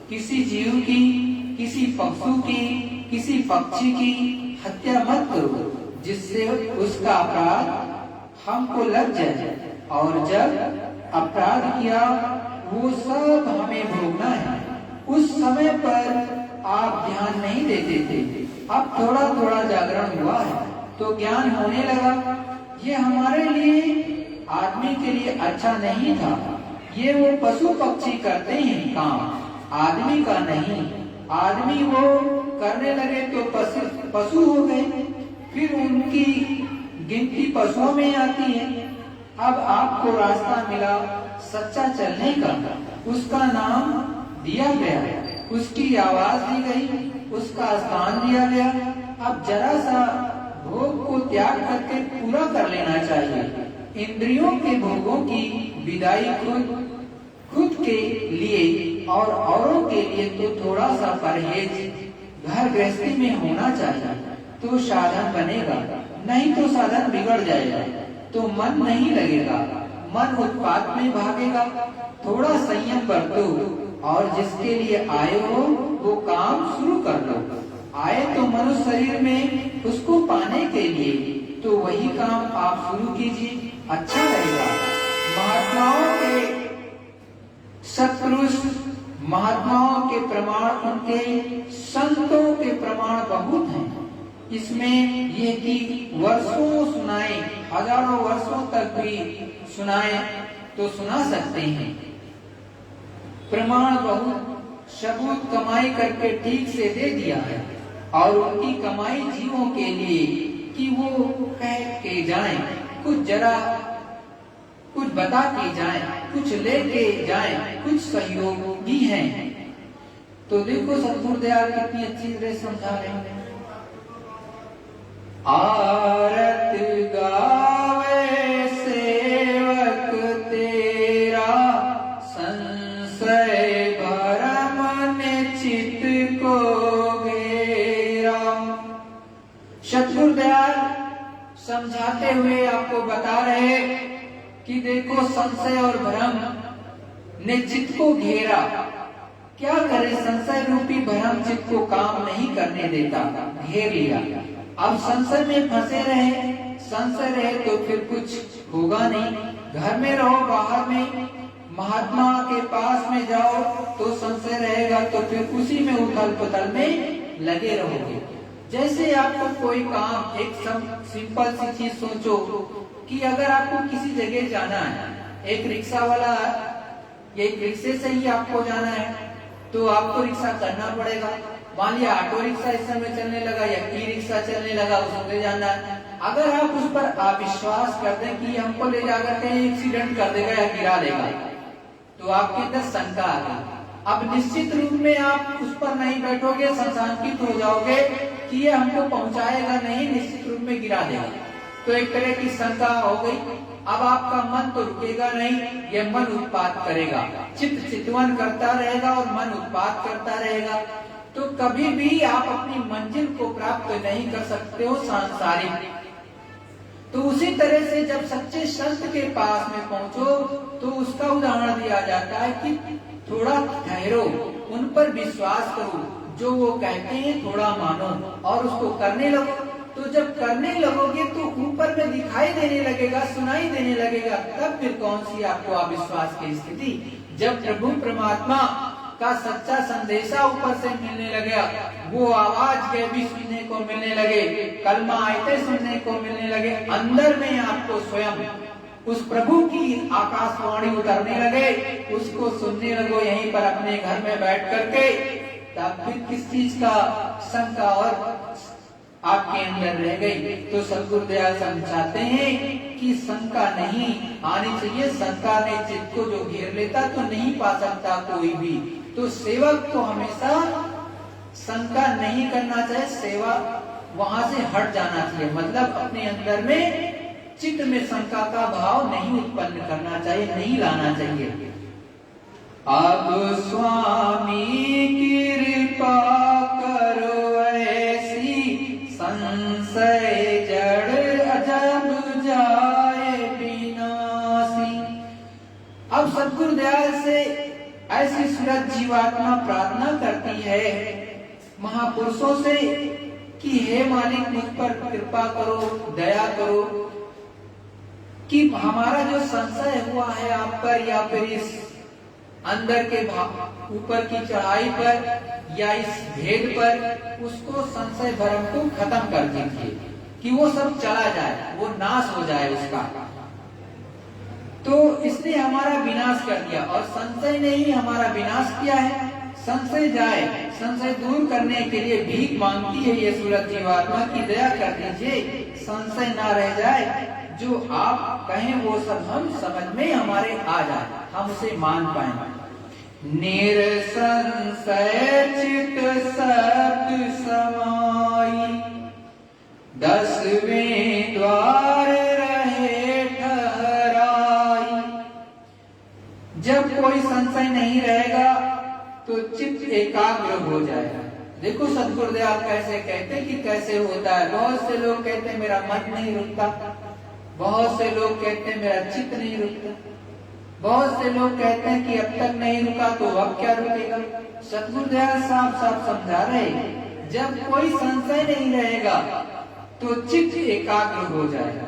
किसी जीव की, किसी पशु की, किसी पक्षी की हत्या मत करो, जिससे उसका अपराध हमको लग जाए, और जब अपराध किया वो सब हमें भोगना है। उस समय पर आप ध्यान नहीं देते थे, अब थोड़ा थोड़ा जागरण हुआ है तो ज्ञान होने लगा। ये हमारे लिए, आदमी के लिए अच्छा नहीं था। ये वो पशु पक्षी करते हैं काम, आदमी का नहीं। आदमी वो करने लगे तो पशु हो गए, फिर उनकी गिनती पशुओं में आती है। अब आपको रास्ता मिला सच्चा चलने का, उसका नाम दिया गया, उसकी आवाज दी गई, उसका स्थान दिया गया। अब जरा सा भोग को त्याग करके पूरा कर लेना चाहिए। इंद्रियों के भोगों की विदाई खुद के लिए और औरों के लिए तो थोड़ा सा परहेज घर गृहस्थी में होना चाहिए। तो साधन बनेगा, नहीं तो साधन बिगड़ जाएगा, तो मन नहीं लगेगा, मन उत्पात में भागेगा। थोड़ा संयम बरतो और जिसके लिए आए हो वो काम शुरू कर लो। आए तो मनुष्य शरीर में उसको पाने के लिए, तो वही काम आप शुरू कीजिए, अच्छा रहेगा। महात्माओं के सत्पुरुष, महात्माओं के प्रमाण, उनके संतों के प्रमाण बहुत हैं। इसमें ये कि वर्षों सुनाए, हजारों वर्षों तक भी सुनाए तो सुना सकते हैं। प्रमाण बहुत, सबूत कमाई करके ठीक से दे दिया है, और उनकी कमाई जीवों के लिए कि वो कह के जाएं, कुछ जरा कुछ बता के जाएं, कुछ लेके जाएं, कुछ सहयोग भी हैं। तो देखो सतगुरुदयाल कितनी अच्छी तरह समझा रहे हैं। आरत गावे सेवक तेरा, संशय भरम निश्चित को घेरा। सतगुरुदयाल समझाते हुए आपको बता रहे कि देखो संशय और भ्रम ने चित्त को घेरा। क्या करे, संशय रूपी भ्रम चित्त को काम नहीं करने देता, घेर लिया। अब संशय में फंसे रहे, संशय रहे तो फिर कुछ होगा नहीं। घर में रहो, बाहर में, महात्मा के पास में जाओ तो संशय रहेगा, तो फिर उसी में उथल पुथल में लगे रहोगे। जैसे आपको कोई काम, एक सिंपल सी चीज सोचो कि अगर आपको किसी जगह जाना है, एक रिक्शा वाला, एक रिक्शे से ही आपको जाना है, तो आपको रिक्शा करना पड़ेगा। मान लिया ऑटो रिक्शा इस समय चलने लगा या ई रिक्शा चलने लगा, उसमें जाना है। अगर आप उस पर अविश्वास कर दें कि हमको ले जाकर कहीं एक्सीडेंट कर देगा या गिरा देगा, तो आपके अंदर शंका आ गई। अब निश्चित रूप में आप उस पर नहीं बैठोगे, संशंकित हो जाओगे कि ये हमको पहुंचाएगा नहीं, निश्चित रूप में गिरा देगा। तो एक तरह की शंका हो गई। अब आपका मन तो रुकेगा नहीं, ये मन उत्पात करेगा, चित्त चितवन करता रहेगा और मन उत्पात करता रहेगा। तो कभी भी आप अपनी मंजिल को प्राप्त नहीं कर सकते हो सांसारिक। तो उसी तरह से जब सच्चे संत के पास में पहुंचो तो उसका उदाहरण दिया जाता है कि थोड़ा ठहरो, उन पर विश्वास करो, जो वो कहते हैं थोड़ा मानो और उसको करने लगो। तो जब करने लगोगे तो ऊपर में दिखाई देने लगेगा, सुनाई देने लगेगा, तब फिर कौन सी आपको अविश्वास की स्थिति। जब प्रभु परमात्मा का सच्चा संदेशा ऊपर से मिलने लगेगा, वो आवाज के भी सुनने को मिलने लगे, कलमा आयते सुनने को मिलने लगे, अंदर में आपको स्वयं उस प्रभु की आकाशवाणी उतरने लगे, उसको सुनने लगो यहीं पर अपने घर में बैठ करके, तब फिर किस चीज का शंका और आपके अंदर रह गई। तो सतगुरुदयाल समझाते हैं कि शंका नहीं आनी चाहिए। शंका ने चित्त को जो घेर लेता तो नहीं पा सकता कोई भी। तो सेवक को हमेशा शंका नहीं करना चाहिए, सेवा वहां से हट जाना चाहिए, मतलब अपने अंदर में चित्त में शंका का भाव नहीं उत्पन्न करना चाहिए, नहीं लाना चाहिए। अब स्वामी कृपा करो ऐसी, संशय जड़ अजब जाए विनाशी। अब सतगुरुदयाल से ऐसी सूरत जीवात्मा प्रार्थना करती है महापुरुषों से कि हे मालिक मुझ पर कृपा करो, दया करो, कि हमारा जो संशय हुआ है आप पर या फिर इस अंदर के ऊपर की चढ़ाई पर या इस भेद पर, उसको संशय भ्रम को खत्म कर दीजिए कि वो सब चला जाए, वो नाश हो जाए उसका। तो इसने हमारा विनाश कर दिया और संशय ने ही हमारा विनाश किया है। संशय जाए, संशय दूर करने के लिए भीख मांगती है ये सूरत जीवात्मा की दया कर दीजिए, संशय ना रह जाए, जो आप कहें वो सब हम समझ में हमारे आ जाए, हम उसे मान पाए। निरसंशय चित शब्द समाई, 10वें द्वार रहे ठहराई। जब कोई संशय नहीं रहेगा तो चित्त एकाग्र हो जाएगा, देखो सतगुरुदेव कैसे कहते कि कैसे होता है। बहुत से लोग कहते हैं मेरा मन नहीं रुकता, बहुत से लोग कहते हैं मेरा चित्त नहीं रुकता, बहुत से लोग कहते हैं कि अब तक नहीं रुका तो अब क्या रुकेगा। सतगुरुदेव साफ साफ समझा रहे, जब कोई संशय नहीं रहेगा तो चित्त एकाग्र हो जाएगा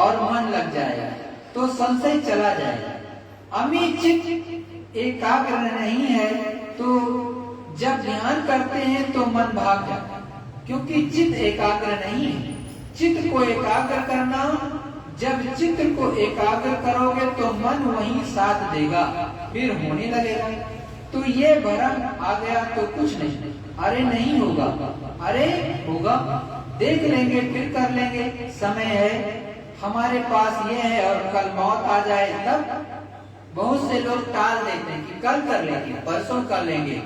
और मन लग जाएगा तो संशय चला जाएगा। अमी चित्त एकाग्र नहीं है तो जब ध्यान करते हैं तो मन भाग जाता है, क्योंकि चित्त एकाग्र नहीं है। चित्त को एकाग्र करना, जब चित्त को एकाग्र करोगे तो मन वहीं साथ देगा, फिर होने लगेगा। तो ये भ्रम आ गया तो कुछ नहीं, अरे नहीं होगा, अरे होगा, देख लेंगे फिर कर लेंगे, समय है हमारे पास ये है और कल मौत आ जाए तब। बहुत से लोग टाल देते हैं कि कल कर लेंगे, परसों कर लेंगे,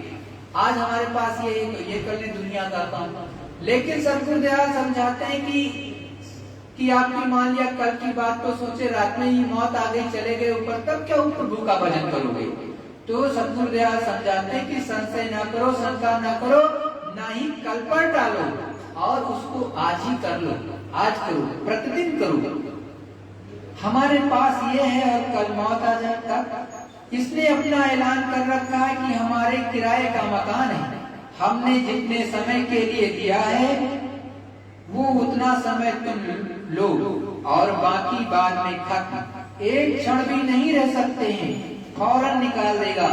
आज हमारे पास ये है तो ये कर ले, दुनिया का काम। लेकिन सतगुरुदेव समझाते हैं कि आपकी मान लिया कल की बात तो सोचे, रात में ही मौत आ गई, चले गए ऊपर, तब क्या ऊपर प्रभु का भजन करोगे। तो सतगुरुदेव समझाते हैं कि संशय ना करो, शंका ना करो, ना ही कल पर डालो और उसको आज ही कर लो, आज करो, प्रतिदिन करो। हमारे पास ये है और कल मौत आ जाए तब। इसने अपना ऐलान कर रखा है कि हमारे किराए का मकान है, हमने जितने समय के लिए दिया है वो उतना समय तुम लो और बाकी बाद में खत्म। एक क्षण भी नहीं रह सकते हैं, फौरन निकाल देगा।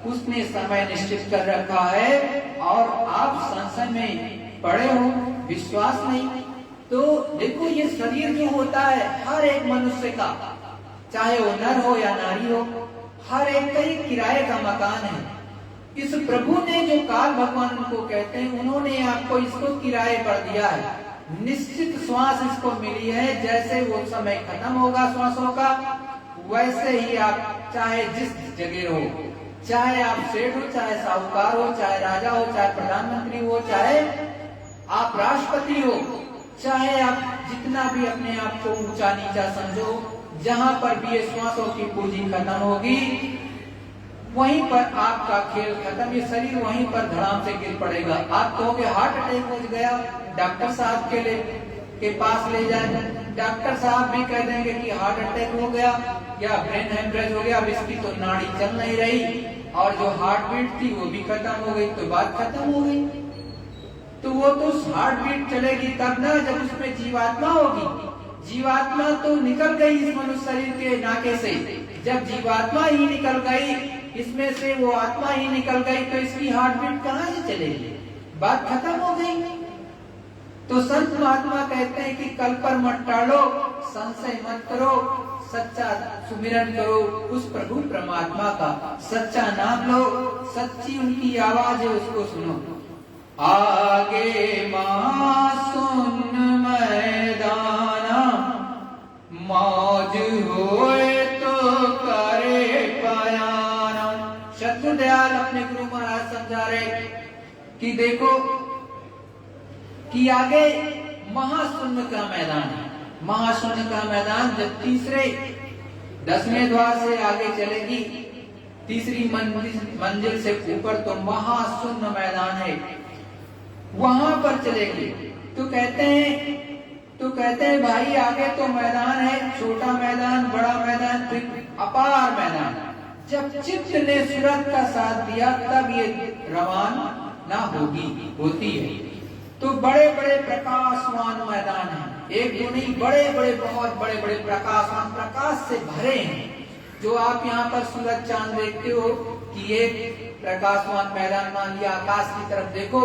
उसने समय निश्चित कर रखा है और आप संशय में पड़े हो, विश्वास नहीं। तो देखो ये शरीर जो होता है हर एक मनुष्य का, चाहे वो नर हो या नारी हो, हर एक का ही किराए का मकान है। इस प्रभु ने जो काल भगवान उनको कहते हैं, उन्होंने आपको इसको किराए पर दिया है। निश्चित श्वास इसको मिली है, जैसे वो समय खत्म होगा श्वासों का, वैसे ही आप चाहे जिस जगह हो, चाहे आप सेठ हो, चाहे साहूकार हो, चाहे राजा हो, चाहे प्रधानमंत्री हो, चाहे आप राष्ट्रपति हो, चाहे आप जितना भी अपने आप को ऊंचा नीचा समझो, जहां पर भी ये श्वासों की पूंजी खत्म होगी वहीं पर आपका खेल खत्म, ये शरीर वहीं पर धड़ाम से गिर पड़ेगा। आप कहोगे हार्ट अटैक हो गया, डॉक्टर साहब के पास ले जाए, डॉक्टर साहब भी कह देंगे कि हार्ट अटैक हो गया या ब्रेन हेमरेज हो गया, अब इसकी तो नाड़ी चल नहीं रही और जो हार्ट बीट थी वो भी खत्म हो गई, तो बात खत्म हो गई। तो वो तो हार्ट बीट चलेगी तब ना जब उसमें जीवात्मा होगी। जीवात्मा तो निकल गई इस मनुष्य शरीर के नाके से, जब जीवात्मा ही निकल गई, इसमें से वो आत्मा ही निकल गई, तो इसकी हार्ट बीट कहाँ से चलेगी, बात खत्म हो गई। तो संत महात्मा कहते हैं कि कल पर मत टालो, संशय मत करो, सच्चा सुमिरन करो उस प्रभु परमात्मा का, सच्चा नाम लो, सच्ची उनकी आवाज है उसको सुनो। आगे सुन मैदाना, मौज होए तो करे पयाना। शत्रुदयाल अपने गुरु महाराज समझा रहे कि देखो कि आगे महाशून्य का मैदान है। महाशून्य का मैदान जब तीसरे 10वें द्वार से आगे चलेगी, तीसरी मंजिल से ऊपर तो महाशून्य मैदान है, वहां पर चलेगी। तो कहते हैं भाई आगे तो मैदान है, छोटा मैदान, बड़ा मैदान, फिर अपार मैदान। जब चित्त ने सूरत का साथ दिया तब ये रवाना होती है। तो बड़े बड़े प्रकाशवान मैदान है, एक दो नहीं, बड़े बड़े बहुत बड़े बड़े प्रकाशवान, प्रकाश से भरे हैं। जो आप यहाँ पर सूरज चांद देखते हो कि एक प्रकाशवान मैदान, मान लिया आकाश की तरफ देखो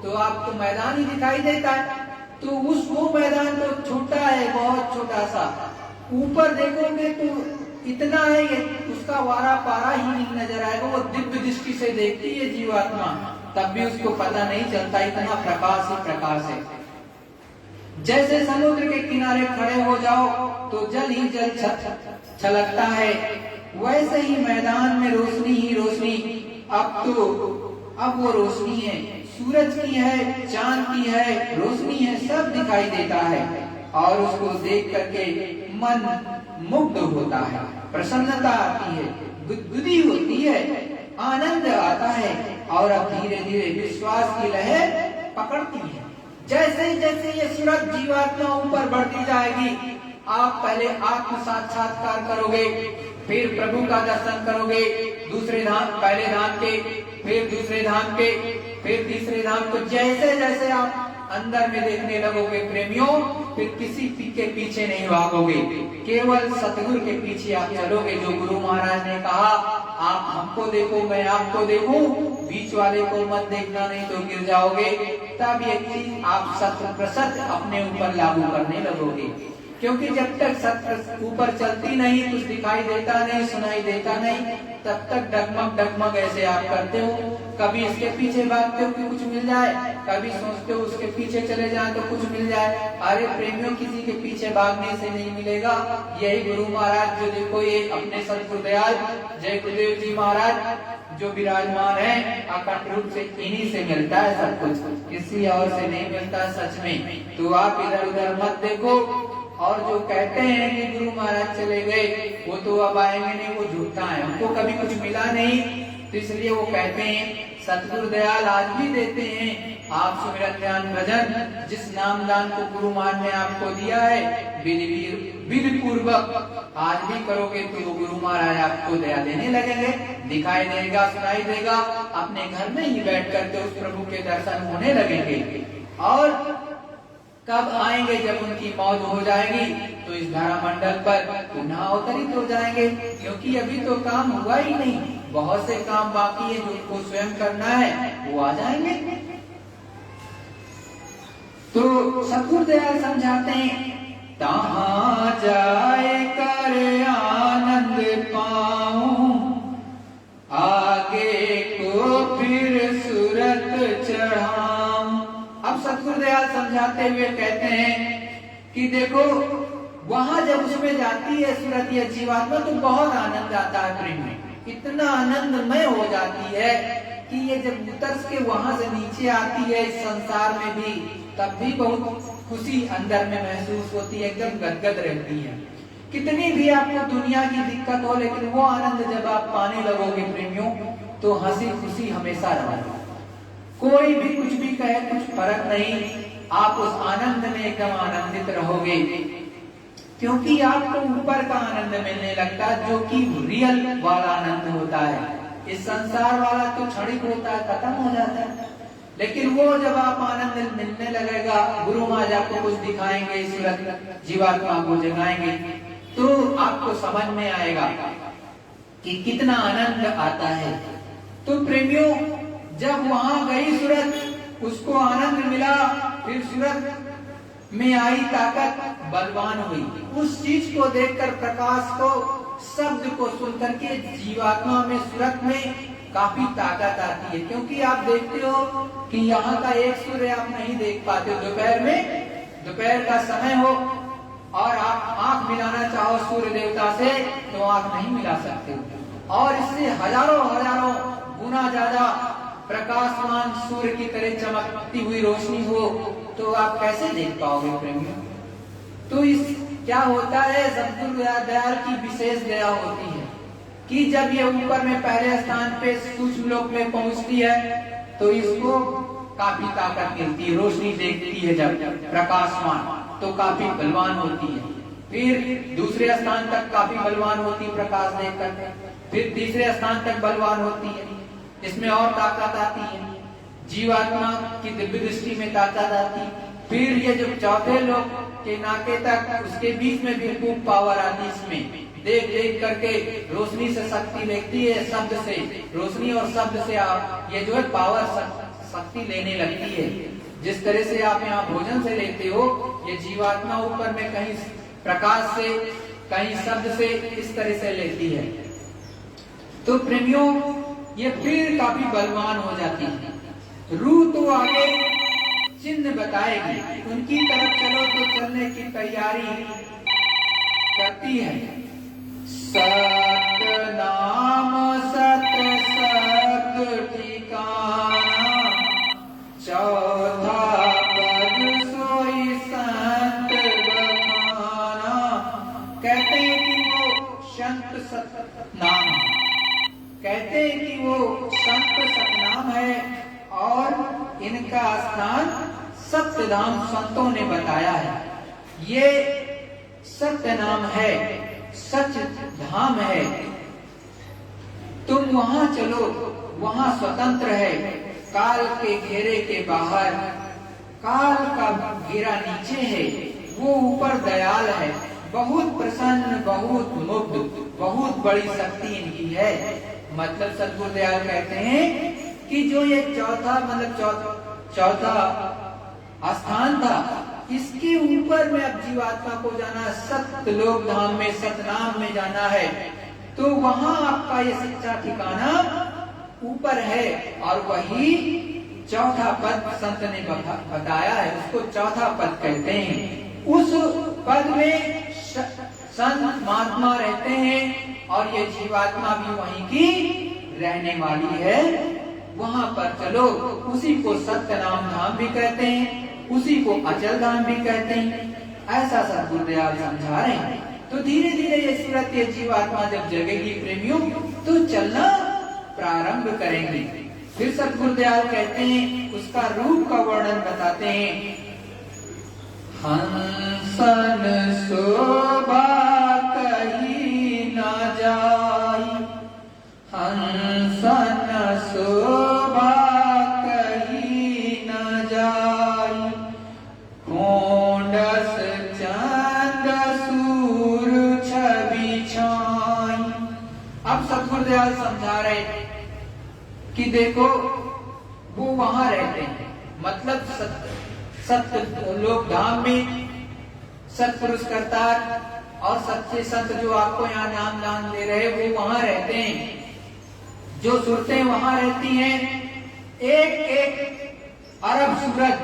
तो आपको मैदान ही दिखाई देता है। तो वो मैदान तो छोटा है, बहुत छोटा सा। ऊपर देखोगे तो इतना है कि उसका वारा पारा ही नहीं नजर आएगा। वो दिव्य दृष्टि से देखती है जीवात्मा, तब भी उसको पता नहीं चलता, इतना प्रकाश ही प्रकाश है। जैसे समुद्र के किनारे खड़े हो जाओ तो जल ही जल छलकता है, वैसे ही मैदान में रोशनी ही रोशनी। अब वो रोशनी है, सूरज की है, चांद की है, रोशनी है, सब दिखाई देता है और उसको देख करके मन मुग्ध होता है, प्रसन्नता आती है, गुदगुदी होती है, आनंद आता है और अब धीरे धीरे विश्वास की लहर पकड़ती है। जैसे जैसे ये सूरत जीवात्मा ऊपर बढ़ती जाएगी, आप पहले आत्म साक्षात्कार करोगे, फिर प्रभु का दर्शन करोगे, दूसरे धाम, पहले धाम के, फिर दूसरे धाम के, फिर तीसरे धाम को। जैसे जैसे आप अंदर में देखने लगोगे प्रेमियों, फिर किसी के पीछे नहीं भागोगे, केवल सतगुरु के पीछे आप चलोगे। जो गुरु महाराज ने कहा, आप हमको देखो मैं आपको देखूं, बीच वाले को मत देखना नहीं तो गिर जाओगे। तब ये चीज आप शत प्रतिशत अपने ऊपर लागू करने लगोगे, क्योंकि जब तक सत्य ऊपर चलती नहीं, कुछ दिखाई देता नहीं, सुनाई देता नहीं, तब तक डगमग डगमग ऐसे आप करते हो। कभी इसके पीछे भागते हो कि कुछ मिल जाए, कभी सोचते हो उसके पीछे चले जाए तो कुछ मिल जाए। अरे प्रेमियों, किसी के पीछे भागने से नहीं मिलेगा। यही गुरु महाराज जो देखो, ये अपने सतगुरुदयाल जय गुरुदेव जी महाराज जो विराजमान है, अखंड रूप से इन्हीं से मिलता है सब कुछ, किसी और से नहीं मिलता सच में। तो आप इधर उधर मत देखो। और जो कहते हैं कि गुरु महाराज चले गए, वो तो अब आएंगे नहीं, वो झूठा है, उनको कभी कुछ मिला नहीं, तो इसलिए वो कहते हैं। सतगुरु दयाल आज भी देते हैं, आप सुमिरन ध्यान भजन जिस नाम दान को गुरु महाराज ने आपको दिया है, विधि पूर्वक आज भी करोगे तो वो गुरु महाराज आपको दया देने लगेंगे, दिखाई देगा, सुनाई देगा। अपने घर में ही बैठ करके उस प्रभु के दर्शन होने लगेंगे। और कब आएंगे? जब उनकी मौत हो जाएगी तो इस धरा मंडल पर पुनः अवतरित हो जाएंगे, क्योंकि अभी तो काम हुआ ही नहीं, बहुत से काम बाकी है जो उनको स्वयं करना है, वो आ जाएंगे। तो सतगुरु दयाल समझाते हैं, तहाँ जाए कर आनंद पाऊं, आगे को फिर सूरत चढ़ाऊं। अब सतगुरु दयाल समझाते हुए कहते हैं कि देखो, वहां जब उसमें जाती है सूरत या जीवात्मा, तो बहुत आनंद आता है प्रेम में, इतना आनंदमय हो जाती है कि ये जब उतर के वहां से नीचे आती है इस संसार में भी, तब भी बहुत खुशी अंदर में महसूस होती है, एकदम गदगद रहती है। कितनी भी आपको दुनिया की दिक्कत हो, लेकिन वो आनंद जब आप पाने लगोगे प्रेमियों, तो हंसी खुशी हमेशा रहेगी। कोई भी कुछ भी कहे, कुछ फर्क नहीं, आप उस आनंद में एकदम आनंदित रहोगे, क्योंकि आपको ऊपर का आनंद मिलने लगता है, जो कि रियल वाला आनंद होता है। इस संसार वाला तो क्षणिक होता है, खत्म हो जाता है, लेकिन वो जब आप आनंद मिलने लगेगा, गुरु महाराज आपको कुछ दिखाएंगे, सूरत जीवात्मा को जगाएंगे, तो आपको समझ में आएगा कि कितना आनंद आता है। तो प्रेमियों, जब वहां गई सूरत, उसको आनंद मिला, फिर सूरत में आई ताकत, बलवान हुई। उस चीज को देखकर, प्रकाश को, शब्द को सुनकर के जीवात्मा में, सूरत में काफी ताकत आती है। क्योंकि आप देखते हो कि यहाँ का एक सूर्य आप नहीं देख पाते, दोपहर में, दोपहर का समय हो और आप आंख मिलाना चाहो सूर्य देवता से, तो आंख नहीं मिला सकते। और इससे हजारों हजारों गुना ज्यादा प्रकाशमान सूर्य की तरह चमकती हुई रोशनी हो, तो आप कैसे देख पाओगे प्रेमियों? तो इस क्या होता है, सतगुरु दयाल की विशेष दया होती है कि जब ये ऊपर में पहले स्थान पे सूक्ष्म लोक में पहुंचती है, तो इसको काफी ताकत मिलती है, रोशनी देखती है जब प्रकाशमान, तो काफी बलवान होती है। फिर दूसरे स्थान तक काफी बलवान होती है प्रकाश देखकर, फिर तीसरे स्थान तक बलवान होती है, इसमें और ताकत आती है, जीवात्मा की दिव्य दृष्टि में ताकत आती है। फिर ये जो चौथे लोक के नाके तक, उसके बीच में भी खूब पावर आती है, इसमें देख देख करके रोशनी से शक्ति लेती है, शब्द से, रोशनी और शब्द से आप ये जो है पावर शक्ति लेने लगती है। जिस तरह से आप यहाँ भोजन से लेते हो, ये जीवात्मा ऊपर में कहीं प्रकाश से, कहीं शब्द से, इस तरह से लेती है। तो प्रेमियों, ये फिर काफी बलवान हो जाती है। रूह तो आगे चिन्ह बताएगी, उनकी तरफ चलो तो चलने की तैयारी करती है। सत नाम सत सत ठिकाना, चौथा पद सोई संत बखाना। कहते हैं कि वो संत सत नाम है, कहते हैं कि वो संत सतनाम है, इनका स्थान सप्तधाम संतों ने बताया है। ये सत्य नाम है, सच धाम है। तुम वहां चलो, वहां स्वतंत्र है, काल के घेरे के बाहर, काल का घेरा नीचे है, वो ऊपर दयाल है, बहुत प्रसन्न, बहुत मुग्ध, बहुत बड़ी शक्ति इनकी है। मतलब सतगुरु दयाल कहते हैं कि जो ये चौथा स्थान था, इसके ऊपर में अब जीवात्मा को जाना, सत्यलोक धाम में, सतनाम में जाना है, तो वहां आपका ये सच्चा ठिकाना ऊपर है। और वही चौथा पद संत ने बताया है, उसको चौथा पद कहते हैं। उस पद में संत महात्मा रहते हैं और ये जीवात्मा भी वहीं की रहने वाली है। वहां पर चलो, उसी को सत्य नाम धाम भी कहते हैं, उसी को अचल धाम भी कहते हैं। ऐसा सतगुरु दयाल समझा रहे हैं। तो धीरे धीरे ये सूरत, ये जीवात्मा जब जगेगी प्रेमियों, तो चलना प्रारंभ करेंगे। फिर सतगुरु दयाल कहते हैं, उसका रूप का वर्णन बताते हैं। हंसन शोभा कहीं न जाई, हंसन शोभा कहीं न जाई, कोंडस चंद सूर छवि छाई। अब सतगुरु दयाल समझा रहे कि देखो, वो वहां रहते हैं, मतलब सत्य लोक धाम में सत्पुरुष करतार और सच्चे संत जो आपको यहाँ नाम दान दे रहे, वो वहां रहते हैं। जो सुरतें वहां रहती हैं, एक एक अरब सूरज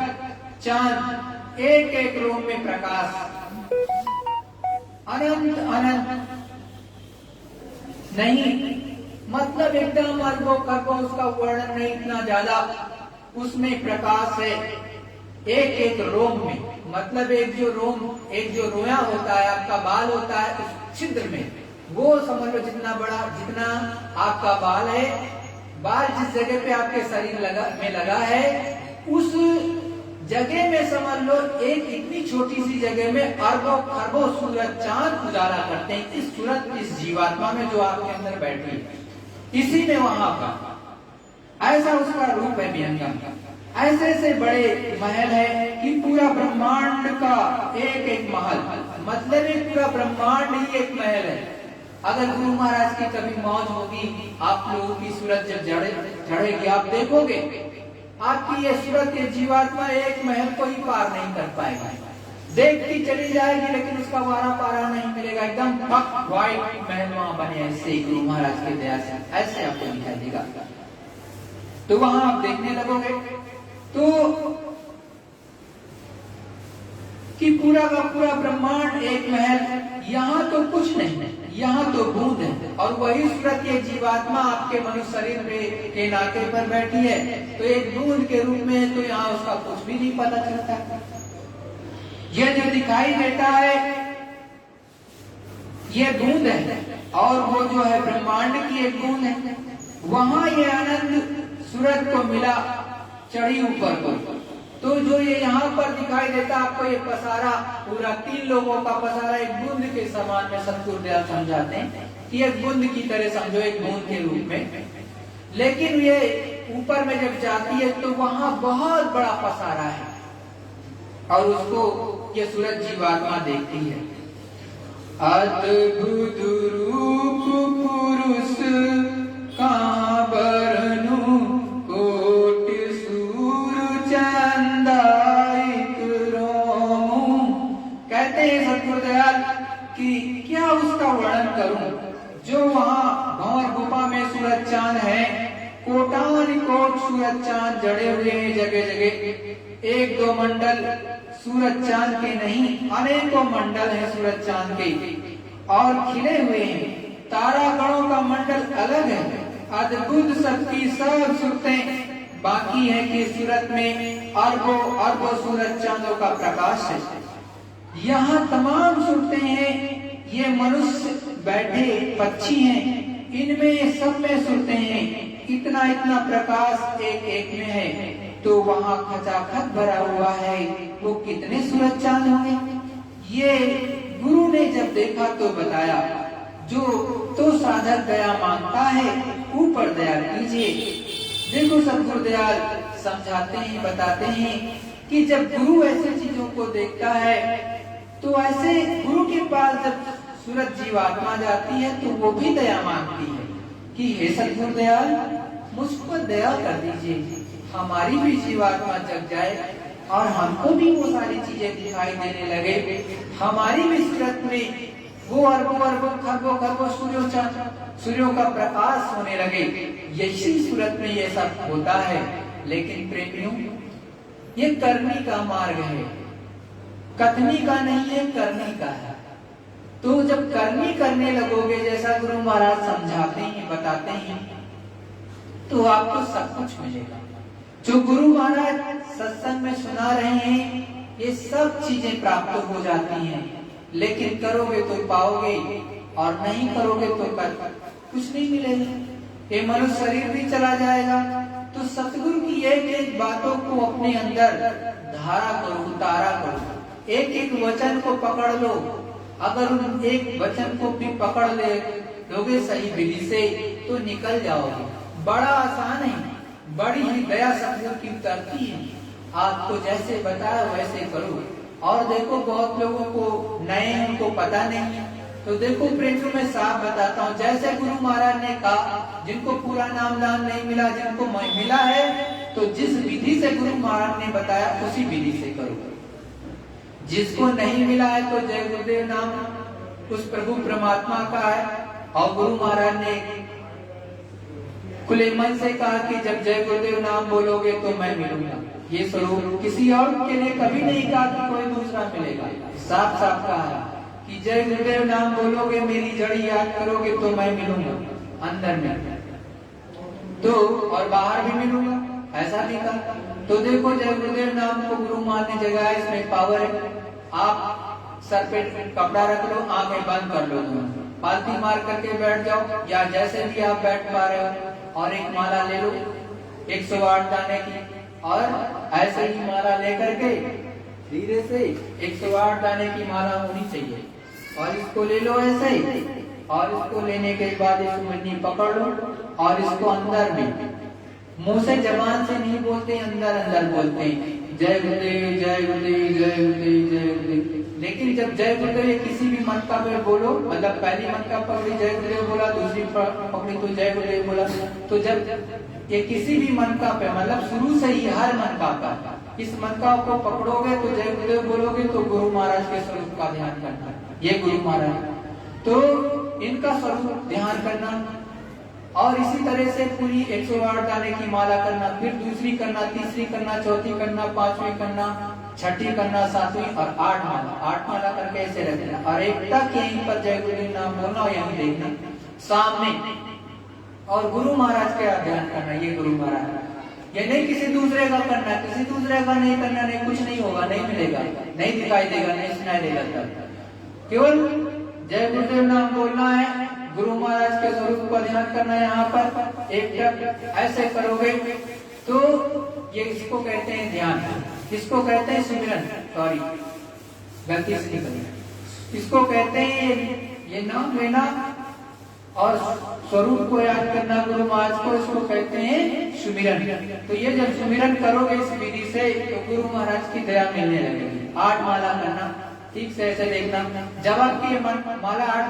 चांद, एक एक रोम में प्रकाश, अनंत अनंत नहीं, मतलब एकदम अरबों खरबों, उसका वर्णन नहीं इतना ज्यादा, उसमें प्रकाश है। एक एक रोम में, मतलब एक जो रोया होता है, आपका बाल होता है, उस छिद्र में, वो समझ लो जितना बड़ा, जितना आपका बाल है, बाल जिस जगह पे आपके शरीर में लगा है, उस जगह में समझ लो एक इतनी छोटी सी जगह में अरबों खरबों सूरज चांद उजाला करते हैं। इस सूरत, इस जीवात्मा में जो आपके अंदर बैठी है, इसी में वहां का ऐसा उसका रूप है विहंगम का। ऐसे ऐसे बड़े महल है कि पूरा ब्रह्मांड का एक एक महल, मतलब एक पूरा ब्रह्मांड ही एक महल है। अगर गुरु महाराज की कभी मौज होगी, आप लोगों की सूरत जब चढ़ेगी, आप देखोगे आपकी ये सूरत, ये जीवात्मा एक महल को ही पार नहीं कर पाएगा। देखती चली जाएगी, लेकिन उसका वारा पारा नहीं मिलेगा। एकदम पक व्हाइट महल वहां बने ऐसे गुरु महाराज की दया से, ऐसे आपको दिखाई देगा। तो वहां आप देखने लगोगे तो कि पूरा का पूरा ब्रह्मांड एक महल। यहाँ तो कुछ नहीं है, यहाँ तो बूंद है, और वही सूरत ये जीवात्मा आपके मनुष्य शरीर में के नाके पर बैठी है, तो एक बूंद के रूप में, तो यहाँ उसका कुछ भी नहीं पता चलता। ये जो दिखाई देता है ये बूंद है, और वो जो है ब्रह्मांड की एक बूंद है। वहां ये आनंद सूरत को मिला, चढ़ी ऊपर को, तो जो ये यहाँ पर दिखाई देता आपको, ये पसारा पूरा 3 लोगों का पसारा एक बूंद के समान में सतगुरु दयाल समझाते हैं कि एक बूंद की तरह समझो, एक बूंद के रूप में। लेकिन ये ऊपर में जब जाती है तो वहां बहुत बड़ा पसारा है, और उसको ये सूरज जीवात्मा देखती है। अद्भुत रूप पुरुष कहाँ बरनु, कोटि सूर चंदायित रोमू। कहते हैं सतगुरु दयाल कि क्या उसका वर्णन करूं, जो वहां भंवर गुफा में सूरज चांद है, कोटान कोट सूरज चांद जड़े हुए हैं जगह जगह। 1-2 मंडल सूरज चांद के नहीं, अनेकों मंडल हैं सूरज चांद के, और खिले हुए हैं। तारागणों का मंडल अलग है, अद्भुत सबकी सब सूरतें बाकी है कि सूरत में अरबों अरबों सूरज चांदों का प्रकाश है। यहाँ तमाम सूरतें हैं, ये मनुष्य बैठे पक्षी हैं, इनमें सब में सूरतें हैं। इतना इतना प्रकाश एक एक में है। तो वहां खचाखच भरा हुआ है, वो कितने सूरज चांद होंगे। ये गुरु ने जब देखा तो बताया, जो तो साधक दया मांगता है ऊपर दया कीजिए। देखो सतगुरु दयाल समझाते हैं, बताते हैं कि जब गुरु ऐसी चीजों को देखता है तो ऐसे गुरु के पास जब सूरज जीवात्मा जाती है तो वो भी दया मांगती है कि हे सतगुरु दयाल मुझ पर दया कर दीजिए, हमारी भी जीवात्मा जग जाए और हमको भी वो सारी चीजें दिखाई देने लगे, हमारी भी सूरत में वो अरबों अरबों खरबों खरबों सूर्यों का प्रकाश होने लगे। यही सूरत में ये सब होता है। लेकिन प्रेमियों, ये करनी का मार्ग है, कथनी का नहीं है, करनी का है। तो जब करनी करने लगोगे, जैसा गुरु महाराज समझाते हैं, बताते हैं, तो आपको सब कुछ मिलेगा। जो गुरु महाराज सत्संग में सुना रहे हैं, ये सब चीजें प्राप्त हो जाती हैं। लेकिन करोगे तो पाओगे और नहीं करोगे तो कुछ नहीं मिलेगा। ये मनुष्य शरीर भी चला जाएगा। तो सतगुरु की एक एक बातों को अपने अंदर धारा करो, उतारा करो। एक एक वचन को पकड़ लो। अगर उन एक वचन को भी पकड़ ले लोगे सही विधि से तो निकल जाओगे। बड़ा आसान है, बड़ी ही दया सतगुरु की उतरती है। आपको जैसे बताया वैसे करो। और देखो बहुत लोगों को नए उनको पता नहीं है, तो देखो प्रेमियों में साफ बताता हूँ, जैसे गुरु महाराज ने कहा, जिनको पूरा नाम दान नहीं मिला, जिनको मिला है, तो जिस विधि से गुरु महाराज ने बताया उसी विधि से करो। जिसको नहीं मिला है तो जय गुरुदेव नाम उस प्रभु परमात्मा का है। और गुरु महाराज ने खुले मन से कहा कि जब जय गुरुदेव नाम बोलोगे तो मैं मिलूंगा। ये स्वरूप किसी और के लिए कभी नहीं कहा कि कोई दूसरा मिलेगा। साफ साफ कहा है कि जय गुरुदेव नाम बोलोगे, मेरी जड़ी याद करोगे तो मैं मिलूंगा अंदर में, तो और बाहर भी मिलूंगा, ऐसा भी कहा। तो देखो जय गुरुदेव नाम को गुरु महाराज ने जगाया, इसमें पावर है। आप सर पे कपड़ा रख लो, आंखें बंद कर लो, पालती मार करके बैठ जाओ, या जैसे भी आप बैठ पा रहे हो, और एक माला ले लो 108 दाने की, और ऐसे ही माला लेकर के धीरे से 108 दाने की माला होनी चाहिए, और इसको ले लो ऐसे ही। और इसको लेने के बाद इसको मुन्नी पकड़ लो, और इसको अंदर में मुंह से जबान से नहीं बोलते, अंदर अंदर बोलते हैं जय गुरुदेव जय गुरुदेव जय गुरुदेव जय गुरुदेव। लेकिन जब जय गुरुदेव किसी भी मन का पे बोलो, मतलब पहली मन का पकड़ी जय गुरुदेव बोला, दूसरी पकड़ी तो जय गुरुदेव बोला, तो जब ये किसी भी मन का पे, मतलब शुरू से ही हर मन का इस मन का को पकड़ोगे तो जय गुरुदेव बोलोगे, तो गुरु महाराज के स्वरूप का ध्यान करना। ये गुरु महाराज, तो इनका स्वरूप ध्यान करना, और इसी तरह से पूरी 108 दाने की माला करना, फिर दूसरी करना, तीसरी करना, चौथी करना, पांचवी करना, छठी करना, सातवीं और 8 माला करके ऐसे रखना। और एक तक यहीं पर जय गुरुदेव नाम बोलना और यहीं देखना सामने, और गुरु महाराज का ध्यान करना। ये गुरु महाराज, ये नहीं किसी दूसरे का करना, किसी दूसरे का नहीं करना, नहीं कुछ नहीं होगा, नहीं मिलेगा, नहीं दिखाई देगा, नहीं सुनाई देगा। केवल जय गुरुदेव नाम बोलना है, गुरु महाराज के स्वरूप का ध्यान करना है। यहाँ पर एक टक ऐसे करोगे तो ये इसको कहते हैं ध्यान, इसको कहते हैं सिमरन, सॉरी गलती से निकली, इसको कहते हैं ये नाम लेना और स्वरूप को याद करना गुरु महाराज को, इसको कहते हैं सुमिरन। तो ये जब सुमिरन करोगे इस विधि से तो गुरु महाराज की दया मिलने लगेगी। 8 माला करना, ठीक से ऐसे देखना, जब आपकी माला 8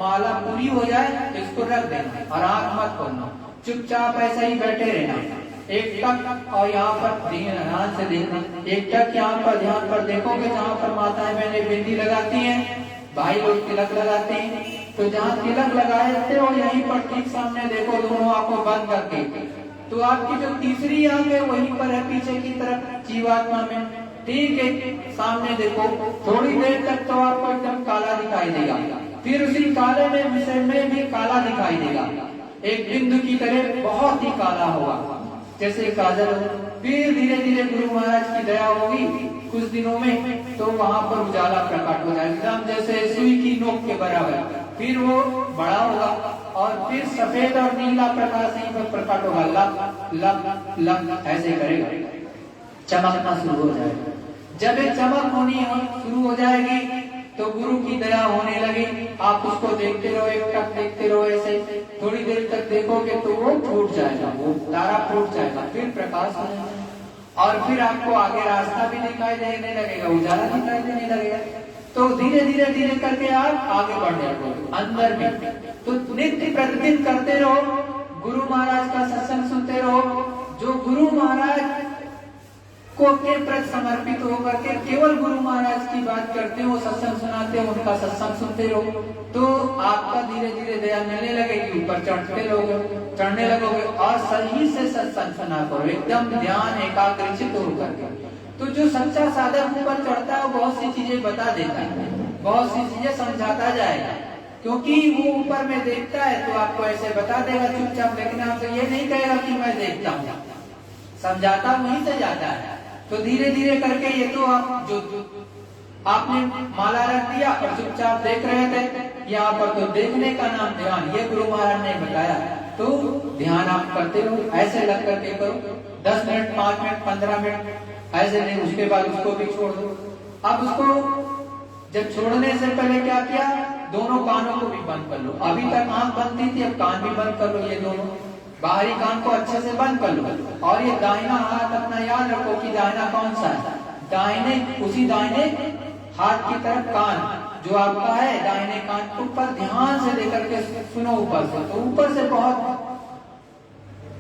माला पूरी हो जाए तो इसको रख देना और आंख मत खोलना, चुपचाप ऐसा ही बैठे रहना। एक टक और यहाँ पर ध्यान से देखना, एक टक यहाँ पर ध्यान पर देखोगे, जहाँ पर माताएं बहनें बिंदी लगाती हैं, भाई लोग तिलक लगाते हैं, तो जहाँ तिलक लगाए रहते हो यहीं पर ठीक सामने देखो, दोनों आंखों बंद करके, तो आपकी जो तीसरी आंख है वहीं पर है पीछे की तरफ जीवात्मा में, ठीक है। सामने देखो, थोड़ी देर तक तो आपको एकदम काला दिखाई देगा, फिर उसी काले में विषय में भी काला दिखाई देगा, एक बिंदु की तरह बहुत ही काला होगा जैसे काजल हो। फिर धीरे धीरे गुरु महाराज की दया होगी कुछ दिनों में, तो वहां पर उजाला प्रकट हो जाएगा, एकदम जैसे सुई की नोक के बराबर। फिर वो बड़ा होगा और फिर सफेद और नीला प्रकाश यहीं पर प्रकट होगा, लग लग लग ऐसे करेगा। चमकना शुरू हो जाएगा। जब ये चमक होनी शुरू हो जाएगी तो गुरु की दया होने लगी। आप उसको देखते रहो, एक टक देखते रहो, ऐसे थोड़ी देर तक देखोगे तो वो फूट जाएगा, वो तारा फूट जाएगा, फिर प्रकाश हो जाएगा और फिर आपको आगे रास्ता भी दिखाई देने लगेगा, उजाला दिखाई देने लगेगा। तो धीरे धीरे धीरे करके आप आगे बढ़ जाओगे अंदर में। तो नित्य प्रतिदिन करते रहो, गुरु महाराज का सत्संग सुनते रहो। जो गुरु महाराज को के प्रति समर्पित होकर के केवल गुरु महाराज की बात करते हो, सत्संग सुनाते हो, उनका सत्संग सुनते रहो, तो आपका धीरे धीरे दया मिलने लगेगी, ऊपर चढ़ने लगोगे और सही से सत्संग सुना करो, एकदम ध्यान एकाग्रचित होकर के। तो जो सच्चा साधक ऊपर चढ़ता है वो बहुत सी चीजें बता देता है, बहुत सी चीजें समझाता जाएगा, क्योंकि वो ऊपर में देखता है तो आपको ऐसे बता देगा चुपचाप, लेकिन आपसे ये नहीं कहेगा कि मैं देखता हूँ, समझाता वहीं से जाता है। तो धीरे धीरे करके ये तो आप जो आपने माला रख दिया और चुपचाप देख रहे थे, यहाँ पर तो देखने का नाम ध्यान, ये गुरु महाराज ने बताया। तो ध्यान आप करते रहो, ऐसे लग करके करो, 10 मिनट, 5 मिनट, 15 मिनट ऐसे नहीं, उसके बाद उसको भी छोड़ दो। अब उसको जब छोड़ने से पहले क्या किया, दोनों कानों को भी बंद कर लो। अभी तक आंख बंद थी, अब कान भी बंद कर लो, ये दोनों बाहरी कान को अच्छे से बंद कर लो। और ये दाहिना हाथ अपना याद रखो कि दाहिना कौन सा है, दाहिने उसी दाहिने हाथ की तरफ कान जो आपका है, दाहिने कान को ऊपर ध्यान से लेकर के सुनो ऊपर से। तो ऊपर से बहुत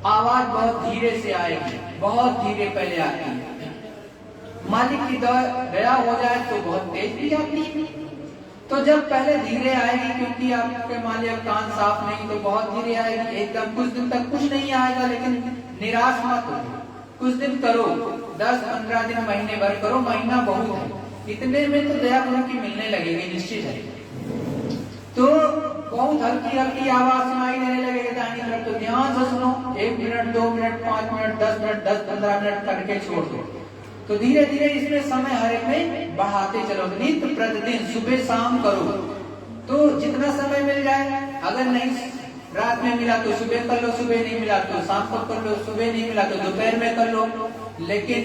आवाज बहुत धीरे से आएगी, बहुत धीरे पहले आती है। मालिक की दया हो जाए तो बहुत तेज भी आती है। तो जब पहले धीरे आएगी, क्योंकि आपके मान लिया कान साफ नहीं, तो बहुत धीरे आएगी एकदम। कुछ दिन तक कुछ नहीं आएगा, लेकिन निराश मत हो, कुछ दिन करो, 10-15 दिन, महीने भर करो, महीना बहुत है, इतने में तो दया गुरु की मिलने लगेगी, निश्चित है। तो बहुत हल्की हल्की आवाज सुनाई देने लगेगी दाहिनी तरफ, तो ध्यान से सुनो, 1 minute, 2 minute, 5 minute, 10 minute, 10-15 minute करके छोड़ दो। तो धीरे धीरे इसमें समय हर एक में बढ़ाते चलो, नित्य प्रतिदिन सुबह शाम करो। तो जितना समय मिल जाए, अगर नहीं रात में मिला तो सुबह कर लो, सुबह नहीं मिला तो शाम को कर लो, सुबह नहीं मिला तो दोपहर में कर लो। लेकिन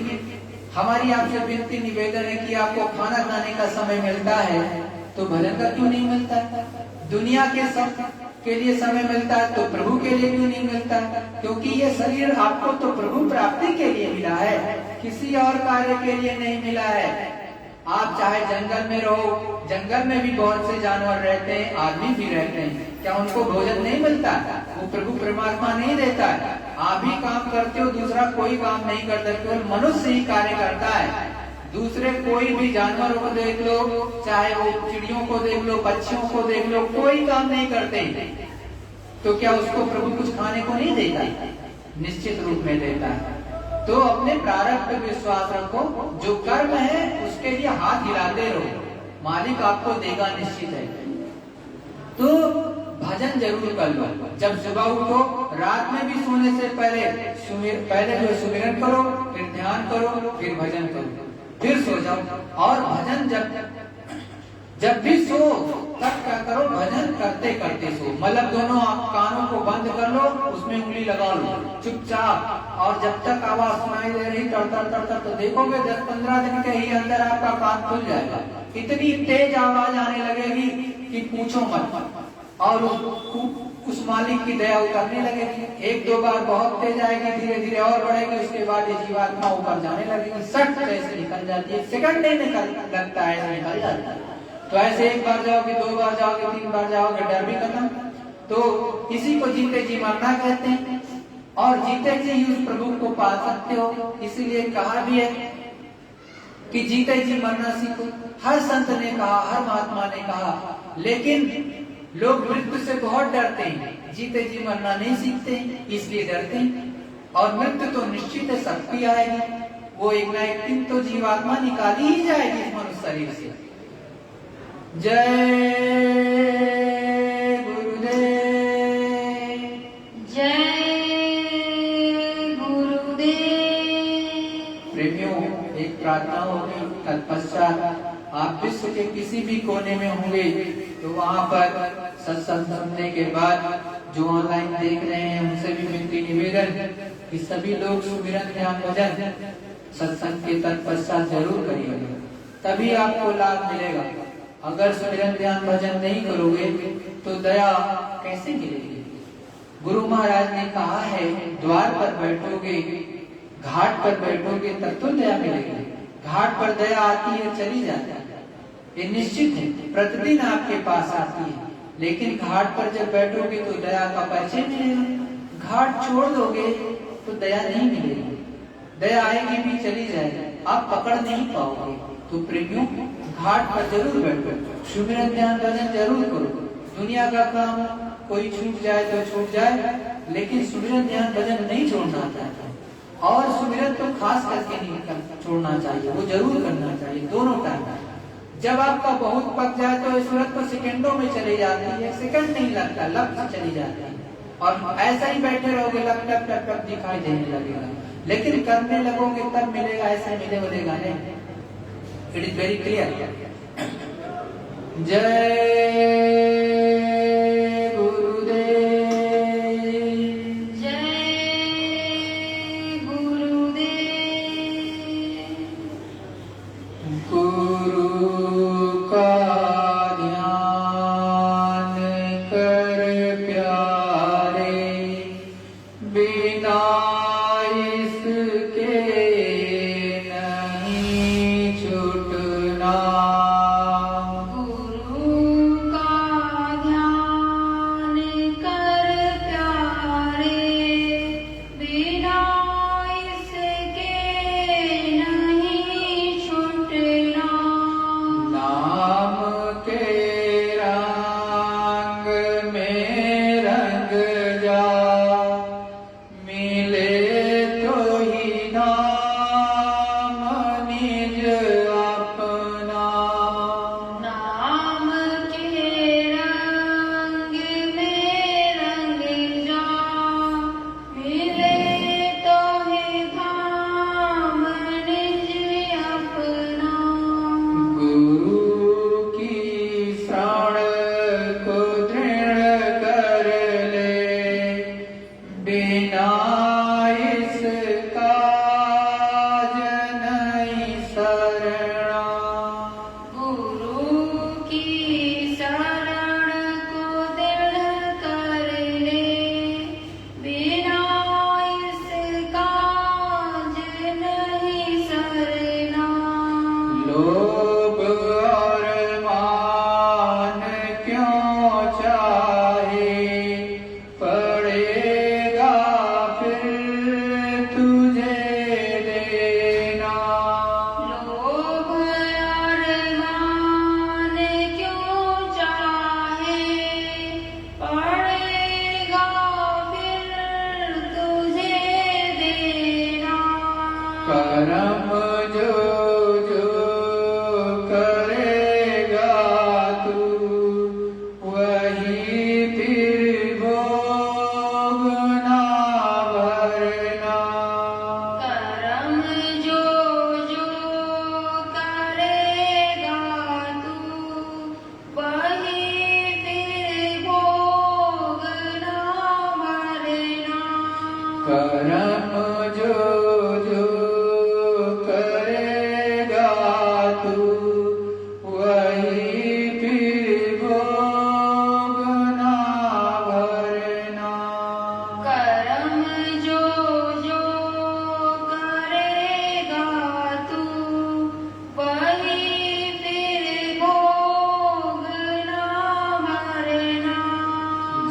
हमारी आपसे विनती निवेदन है कि आपको खाना खाने का समय मिलता है तो भजन का क्यों नहीं मिलता है? दुनिया के सब के लिए समय मिलता है तो प्रभु के लिए क्यों नहीं मिलता? क्योंकि ये शरीर आपको तो प्रभु प्राप्ति के लिए मिला है, किसी और कार्य के लिए नहीं मिला है। आप चाहे जंगल में रहो, जंगल में भी बहुत से जानवर रहते हैं, आदमी भी रहते हैं, क्या उनको भोजन नहीं मिलता? वो प्रभु परमात्मा नहीं देता है। आप भी काम करते हो, दूसरा कोई काम नहीं करता, केवल मनुष्य ही कार्य करता है। दूसरे कोई भी जानवरों को देख लो, चाहे वो चिड़ियों को देख लो, पक्षियों को देख लो, कोई काम नहीं करते, तो क्या उसको प्रभु कुछ खाने को नहीं देता? निश्चित रूप में देता है। तो अपने प्रारब्ध पे विश्वास रखो, जो कर्म है उसके लिए हाथ हिलाते रहो, मालिक आपको देगा, निश्चित है। तो भजन जरूर कर लो। जब सुबह उठो, रात में भी सोने से पहले जो सुमिरन करो, फिर ध्यान करो, फिर भजन करो, फिर सो जाओ। और भजन जब भी सो तब क्या करो, भजन करते करते सो। मतलब दोनों कानों को बंद कर लो, उसमें उंगली लगा लो चुपचाप, और जब तक आवाज सुनाई दे रही तड़तड़ तो देखोगे 10-15 दिन के ही अंदर आपका कान खुल जाएगा। इतनी तेज आवाज आने लगेगी कि पूछो मत, और उस मालिक की दया उतरने लगेगी। 1-2 बार बहुत तेज आएगी, धीरे धीरे और बढ़ेगी, उसके बाद ये जीवात्मा ऊपर जाने लगेगी, सट ऐसे निकल जाती है, सेकंड नहीं लगता है, ऐसे निकल जाती है। तो ऐसे 1 बार जाओगे, 2 बार जाओगे, 3 बार जाओगे, डर भी खत्म। तो इसी को जीते जी मरना कहते हैं, और जीते जी उस प्रभु को पा सकते हो। इसीलिए कहा भी है कि जीते जी मरना सीखो। हर संत ने कहा, हर महात्मा ने कहा, लेकिन लोग मृत्यु से बहुत डरते हैं, जीते जी मरना नहीं सीखते, इसलिए डरते हैं। और मृत्यु तो निश्चित है, सबकी आएगी, वो एक ना एक दिन तो जीवात्मा निकाली ही जाएगी इस मनुष्य शरीर से। जय गुरुदेव, जय गुरुदेव। प्रेमियों, एक प्रार्थना होगी, तत्पश्चात आप विश्व के किसी भी कोने में होंगे तो वहाँ पर सत्संग सुनने के बाद जो ऑनलाइन देख रहे हैं उनसे भी विनती निवेदन कि सभी लोग सुमिरन ध्यान भजन सत्संग के तत्पश्चात जरूर करिएगा, तभी आपको लाभ मिलेगा। अगर सुमिरन ध्यान भजन नहीं करोगे तो दया कैसे मिलेगी? गुरु महाराज ने कहा है, द्वार पर बैठोगे, घाट पर बैठोगे तब तो दया मिलेगी। घाट पर दया आती है, चली जाती है, ये निश्चित है, प्रतिदिन आपके पास आती है। लेकिन घाट पर जब बैठोगे तो दया का परिचय मिलेगा। घाट छोड़ दोगे तो दया नहीं मिलेगी, दया आएगी भी चली जाएगी, आप पकड़ नहीं पाओगे। तो प्रेमियों, घाट पर जरूर बैठो, सुमिरन ध्यान भजन जरूर करो। दुनिया का काम कोई छूट जाए तो छूट जाए, लेकिन सुमिरन ध्यान भजन नहीं छोड़ना चाहिए। और सुमिरन तो खास करके नहीं छोड़ना चाहिए, वो जरूर करना चाहिए दोनों टाइम। जब आपका बहुत पक जाए तो सूरत तो सेकंडों में चली जाती है, 1 सेकंड नहीं लगता, लग चली जाती है। और ऐसा ही बैठे रहोगे, लग टप टप टप दिखाई देने लगेगा। लेकिन करने लगोगे तब मिलेगा, ऐसा मिलेगा नहीं। It is very clear. जय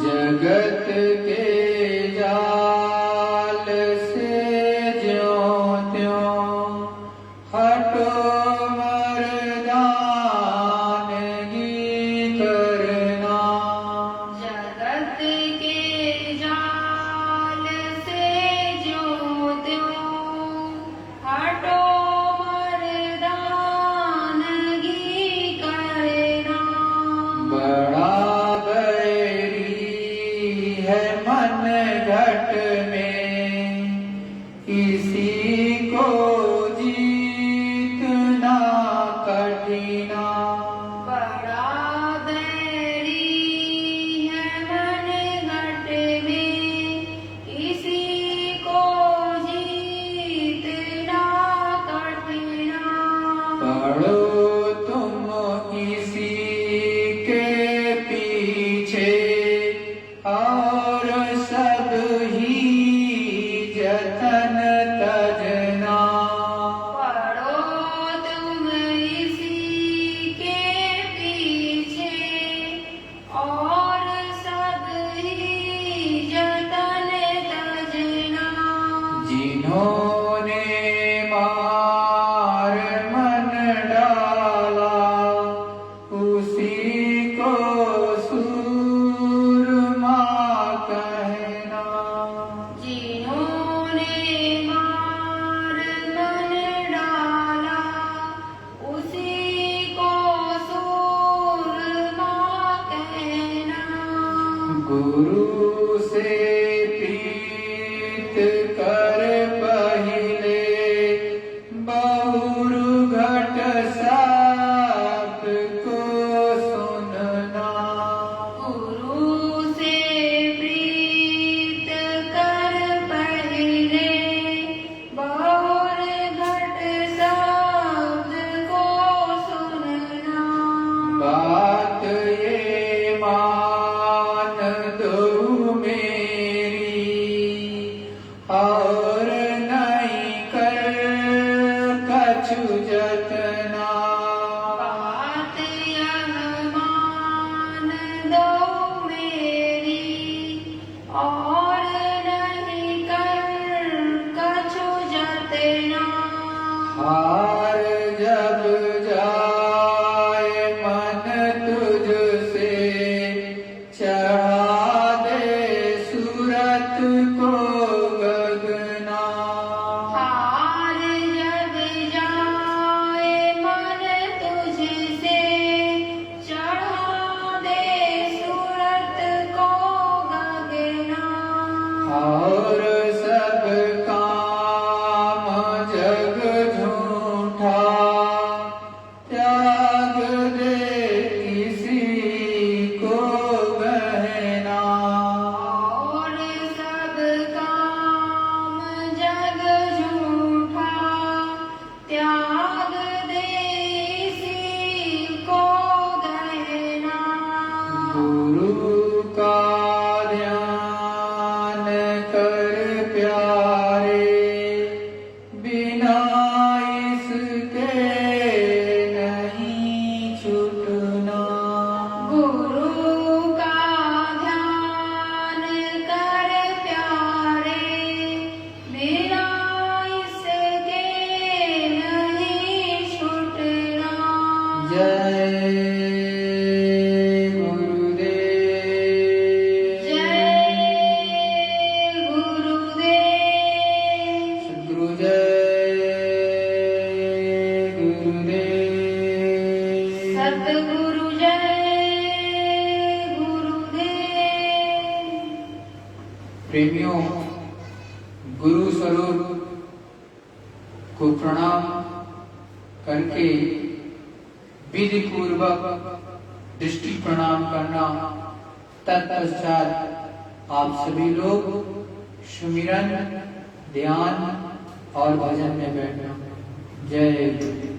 जगत के जाल से जिन्होंने मार मन डाला उसी को सूरमा कहना। जिन्होंने मार मन डाला उसी को सूरमा कहना। गुरु से प्रीत कर पहिले बहुरु घट सबको सुनना। गुरु से प्रीत कर पहिले बहुर घट शब्द को सुनना। बात ये मान दो मेरी और नहीं कर कछु जतना। बात यह मान दो मेरी और नहीं कर कछु जतना। हार जब जाए मन तुझसे चढ़ा दे सूरत को गगना। हार जब जाए मन तुझसे चढ़ा दे सूरत को गगना। और सब काम जग झूठा त्याग दे किसी को गहना। और सब काम जग झूठा त्याग दे इसी को गहना। गुरु का ध्यान कर प्यारे बिना इसके नहीं छूटना। गुरु का ध्यान कर प्यारे बिना इसके नहीं छूटना। जय गुरुदेव। जय गुरुदेव। सद्गुरु जय गुरुदेव। सद्गुरु जय गुरुदेव। प्रेमियों, गुरु स्वरूप को प्रणाम करके विधि पूर्वक दृष्टि प्रणाम करना। तत्पश्चात आप सभी लोग सुमिरन, ध्यान और भजन में बैठना। जय गुरु।